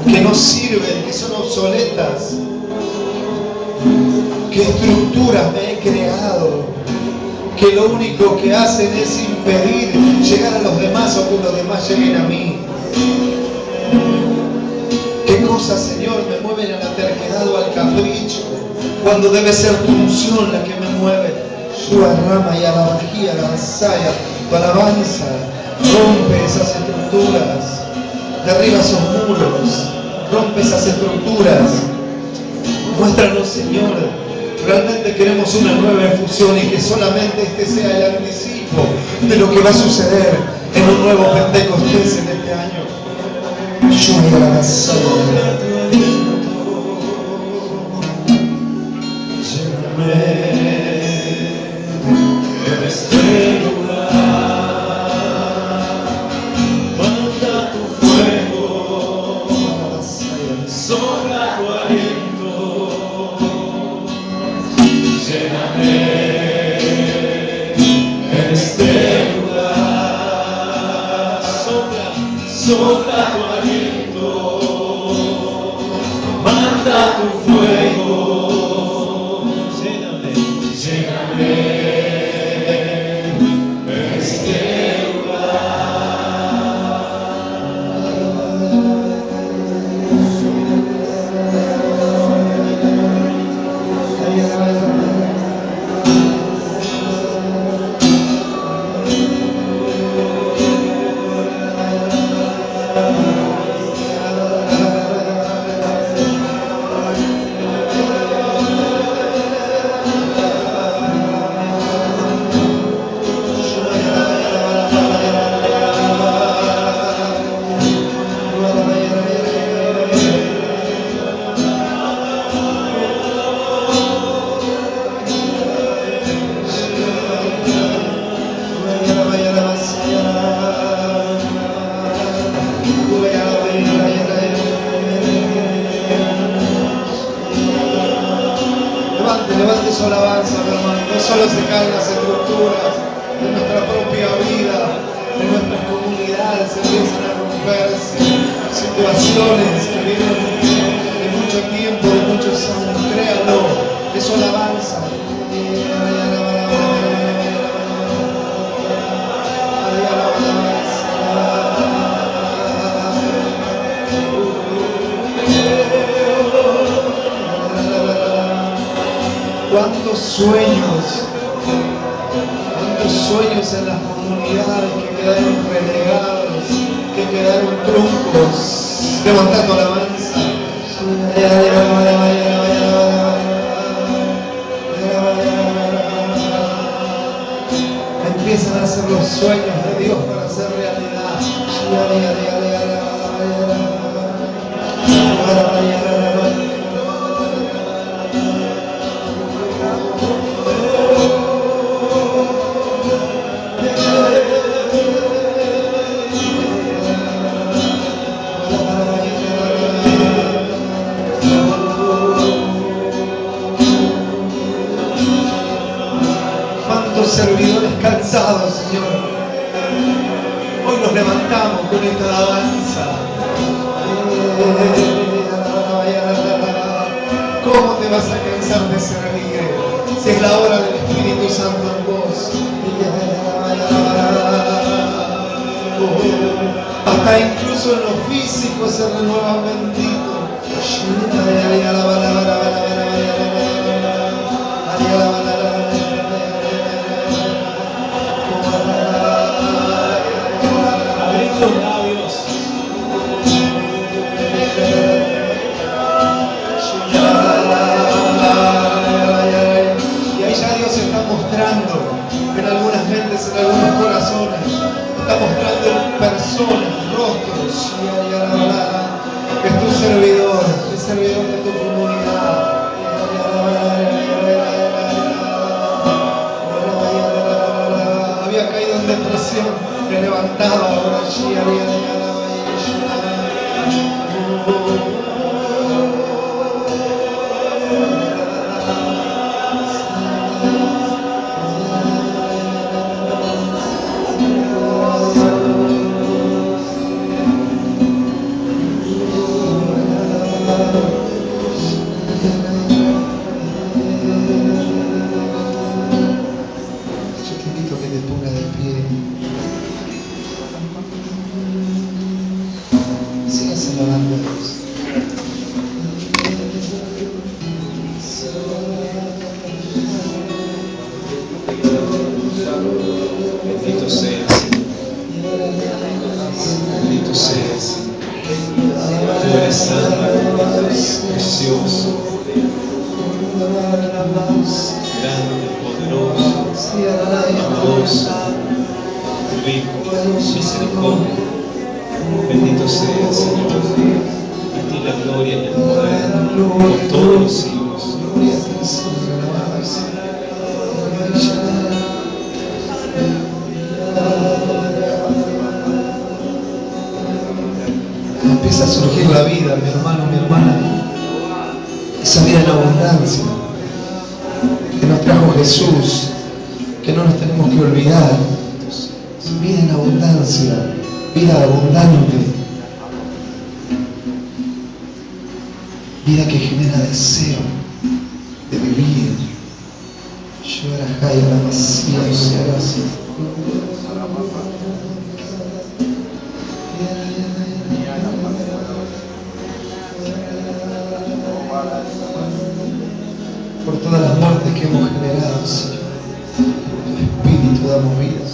que no sirven, que son obsoletas? ¿Qué estructuras me he creado que lo único que hacen es impedir llegar a los demás o que los demás lleguen a mí? ¿Qué cosas, Señor, me mueven a la terquedad o al capricho cuando debe ser tu unción la que me mueve? Rama y alabajía, la vasaya, tu alabanza rompe esas estructuras, derriba esos muros, rompe esas estructuras. Muéstranos, Señor, realmente queremos una nueva efusión y que solamente este sea el anticipo tiempo de lo que va a suceder en un nuevo Pentecostés en este año. Sopla tu aliento, manda tu fuego, lléname, lléname este Levante su alabanza, mi hermano. No solo se caen las estructuras de nuestra propia vida, de nuestras comunidades, empiezan a romperse situaciones que vienen de mucho tiempo, de muchos años. Créanlo, es su alabanza. ¿Cuántos sueños en las comunidades que quedaron relegados, que quedaron truncos? Levantando alabanza. Empiezan a hacer los sueños de Dios para hacer realidad. Servidores cansados, Señor, hoy nos levantamos con esta alabanza. ¿Cómo te vas a cansar de servir si es la hora del Espíritu Santo en vos? Hasta incluso en lo físico se renueva bendito. los labios. Y ahí ya Dios está mostrando en algunas mentes, en algunos corazones, está mostrando personas, rostros, que es tu servidor, el servidor de tu comunidad. Había caído en depresión, me levantaba ahora allí, Bendito seas. Bendito seas. Tú eres santo, precioso, grande, poderoso, amoroso. misericordia. Bendito sea, Señor. A ti la gloria y el poder por todos los siglos. Empieza a surgir la vida, mi hermano, mi hermana. Esa vida en abundancia que nos trajo Jesús, que no nos tenemos que olvidar. Vida en abundancia, vida abundante, vida que genera deseo de vivir. Yo era Jaya, la vacía, gracias. Por todas las muertes que hemos generado, Señor, tu Espíritu damos vidas.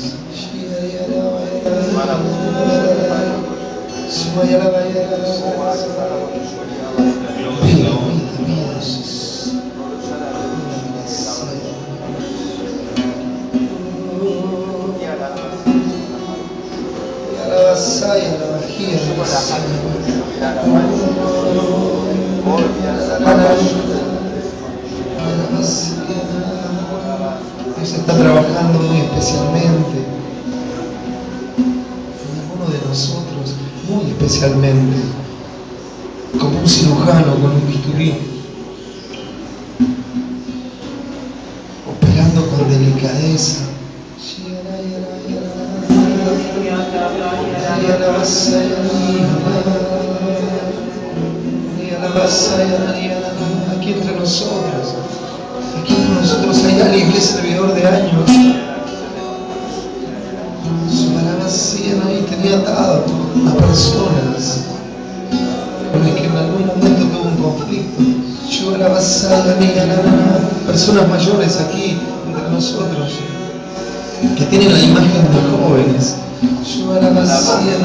Dios está trabajando muy especialmente en alguno de nosotros, muy especialmente, como un cirujano con un bisturí, operando con delicadeza. Aquí entre nosotros hay alguien que es servidor de años. Su vacía y tenía atado a personas con las que en algún momento tuvo un conflicto. Yo era personas mayores aquí entre nosotros que tienen la imagen de jóvenes. Yo era vacía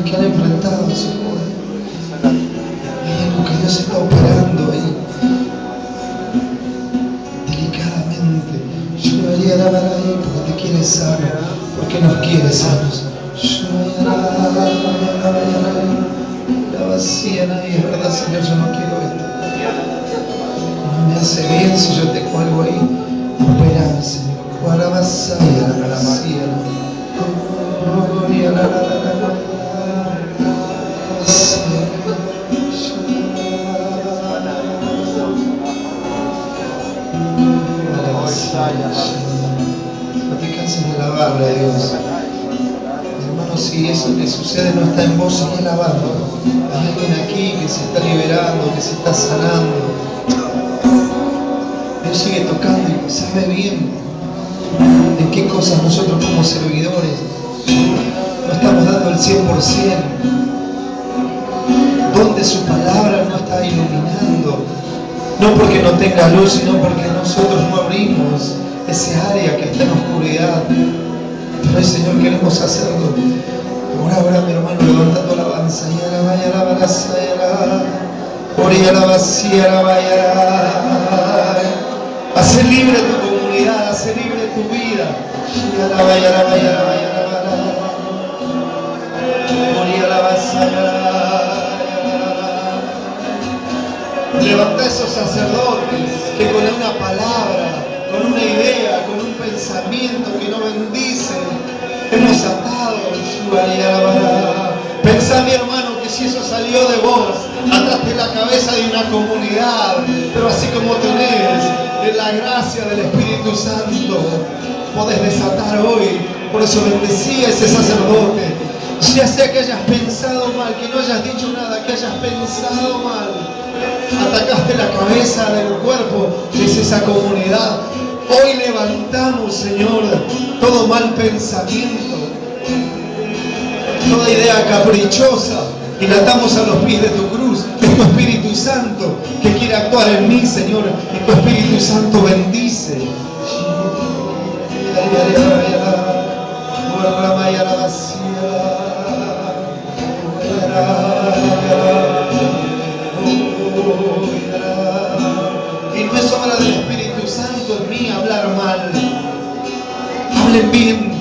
que han enfrentado a su joven. Hay algo que Dios está operando ahí delicadamente. Yo debería alabar ahí porque te quiere sano, porque nos quiere sanos. Yo la vacía nadie, es verdad, Señor, yo no quiero esto. No me hace bien si yo te cuelgo ahí. Operar, Señor. La vacía. No te canses de alabarle a Dios. Hermano, si eso que sucede no está en vos, sigue alabando. Hay alguien aquí que se está liberando, que se está sanando. Dios sigue tocando y sabe bien en qué cosas nosotros como servidores no estamos dando el 100%. Donde su palabra no está iluminando. No porque no tenga luz, sino porque nosotros no abrimos ese área que está en oscuridad. Pero el Señor queremos hacerlo. Ahora, mi hermano, levantando la alabanza. Y alaba, hace libre tu comunidad, hace libre tu vida. Levanta esos sacerdotes que con una palabra, con una idea, con un pensamiento que nos bendice, hemos atado. Pensá, mi hermano, que si eso salió de vos, ataste la cabeza de una comunidad, pero así como tenés la gracia del Espíritu Santo, podés desatar hoy. Por eso bendecí a ese sacerdote. Ya sea que hayas pensado mal, que no hayas dicho nada, que hayas pensado mal, atacaste la cabeza del cuerpo, que es esa comunidad. Hoy levantamos, Señor, todo mal pensamiento, toda idea caprichosa, y la atamos a los pies de tu cruz. Es tu Espíritu Santo que quiere actuar en mí, Señor, y tu Espíritu Santo bendice. Y no es obra del Espíritu Santo en mí hablar mal. Hablen bien,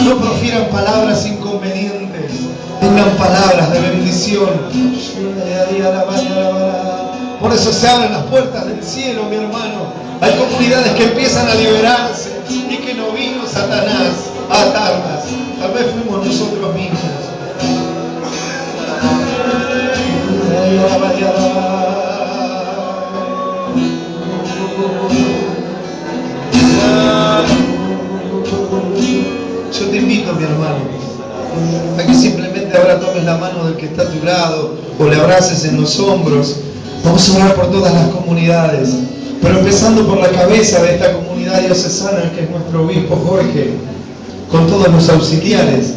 no profeticen. profieran palabras inconvenientes, tengan palabras de bendición. Por eso se abren las puertas del cielo, mi hermano. Hay comunidades que empiezan a liberarse y que no vino Satanás a atarlas. Tal vez fuimos nosotros mismos. Yo te invito, mi hermano, a que simplemente ahora tomes la mano del que está a tu lado o le abraces en los hombros. Vamos a orar por todas las comunidades, pero empezando por la cabeza de esta comunidad diocesana, que es nuestro obispo Jorge, con todos los auxiliares.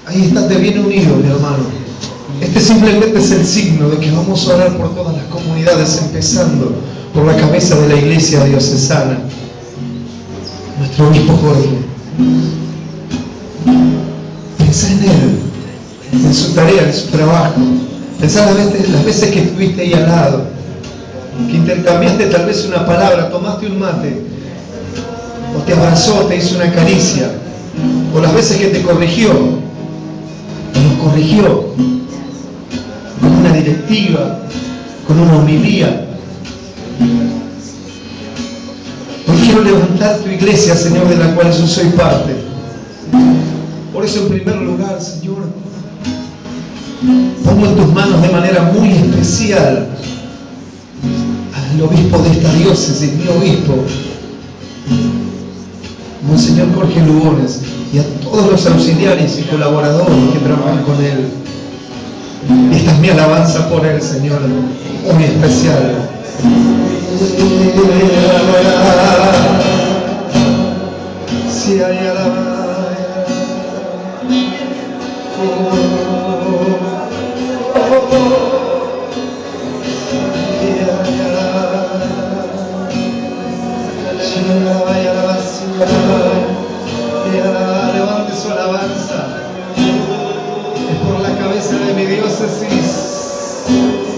Ahí estate bien unido, mi hermano. Este simplemente es el signo de que vamos a orar por todas las comunidades, empezando por la cabeza de la iglesia diocesana, nuestro obispo Jorge. Pensá en él, en su tarea, en su trabajo. Pensá las veces que estuviste ahí al lado, que intercambiaste tal vez una palabra, tomaste un mate, o te abrazó, te hizo una caricia, o las veces que te corrigió, o nos corrigió con una directiva, con una homilía. Hoy quiero levantar tu iglesia, Señor, de la cual yo soy parte. Por eso, en primer lugar, Señor, pongo en tus manos de manera muy especial al obispo de esta diócesis, mi obispo, Monseñor Jorge Lugones, y a todos los auxiliares y colaboradores que trabajan con él. Esta es mi alabanza por él, Señor, muy especial. Si hay alabanza, levante su alabanza. Es por la cabeza de mi diócesis,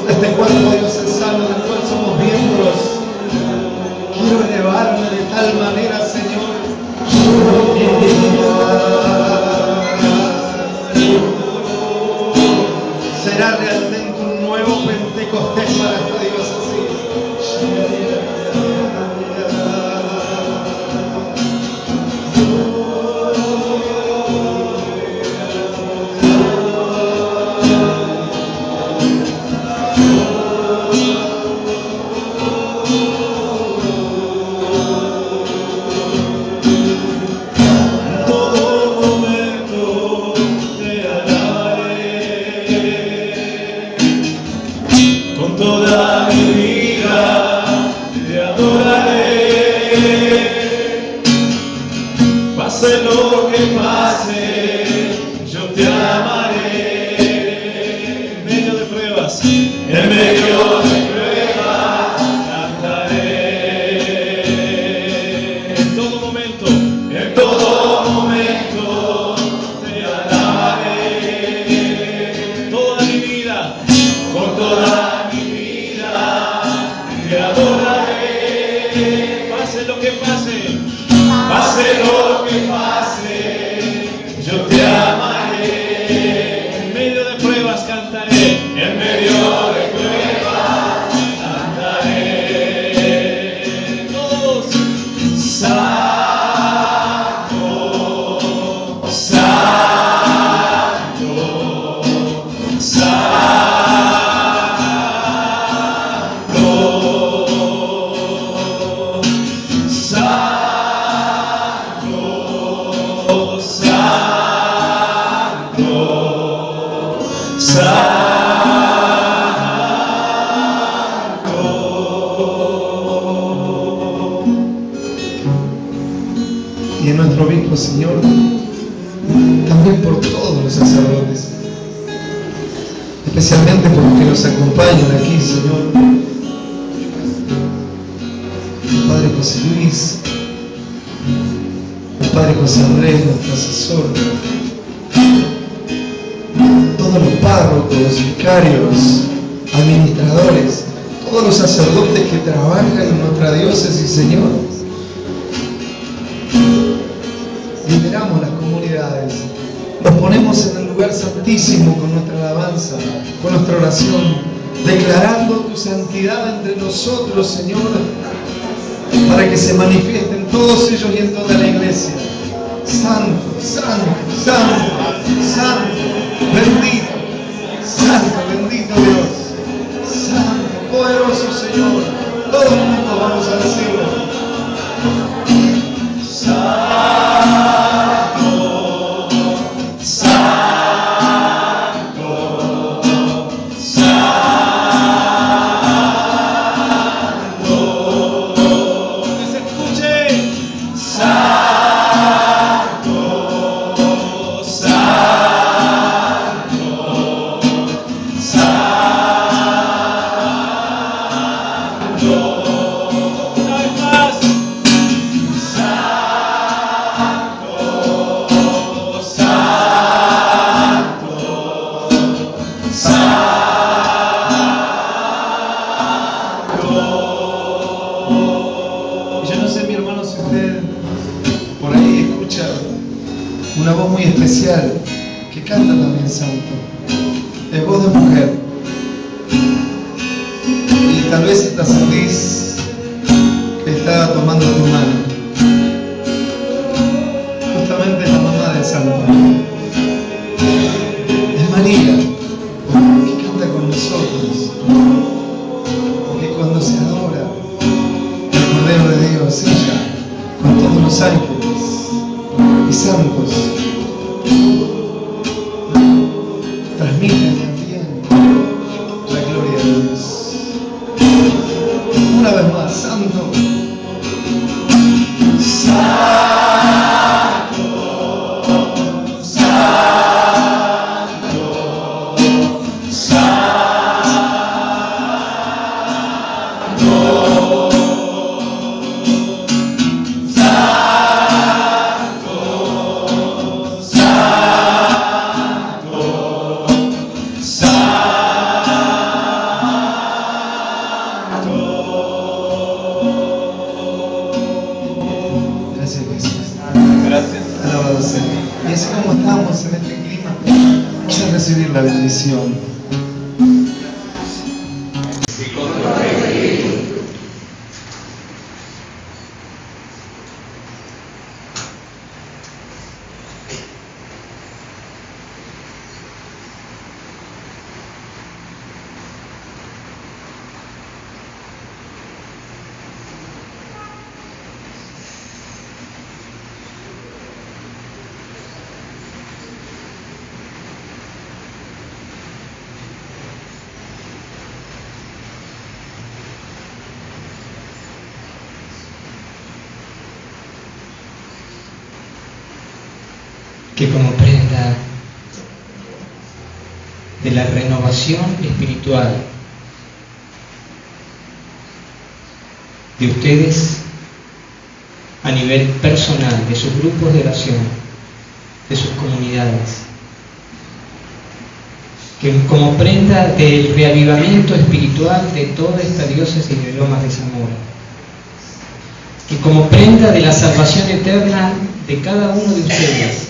de este cuerpo diocesano del cual somos miembros. Quiero elevarme de tal manera, Señor, será realmente un nuevo Pentecostés para esta diócesis. Pase lo que pase, yo te amaré. En medio de pruebas, en medio de pruebas, cantaré. En todo momento te alabaré. Toda mi vida, con toda mi vida, te adoraré. Pase lo que pase. Pase lo que pase, yo te amaré. En medio de pruebas cantaré, en medio de pruebas cantaré. Todos, santo, santo, santo. Y en nuestro obispo, Señor, también por todos los sacerdotes, especialmente por los que nos acompañan aquí, Señor. El Padre José Luis, el Padre José Andrés, nuestro asesor, todos los párrocos, vicarios, administradores, todos los sacerdotes que trabajan en nuestra diócesis, Señor. Liberamos las comunidades, nos ponemos en el lugar santísimo con nuestra alabanza, con nuestra oración, declarando tu santidad entre nosotros, Señor, para que se manifiesten todos ellos y en toda la iglesia. Santo, santo, santo, santo, bendito, santo, bendito Dios, santo, poderoso Señor. Todo el mundo vamos a decirlo. Santo, santo, santo. Que se escuche. Santo, santo, santo. Una vez más. Una voz muy especial que canta también santo, es voz de mujer, y tal vez esta sentís que está tomando tu mano, justamente es la mamá de santo, es María, que canta con nosotros, porque cuando se adora el Cordero de Dios, ella con todos los ángeles y santos transmiten también la gloria de Dios. Una vez más, santo, santo, santo, santo. Y así como estamos en este clima, vamos a recibir la bendición. Que como prenda de la renovación espiritual de ustedes a nivel personal, de sus grupos de oración, de sus comunidades, que como prenda del reavivamiento espiritual de toda esta diócesis de Lomas de Zamora, que como prenda de la salvación eterna de cada uno de ustedes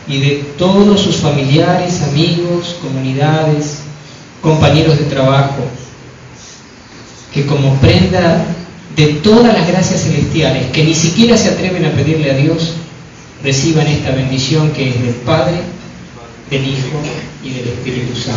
y de todos sus familiares, amigos, comunidades, compañeros de trabajo, que como prenda de todas las gracias celestiales que ni siquiera se atreven a pedirle a Dios, reciban esta bendición que es del Padre, del Hijo y del Espíritu Santo.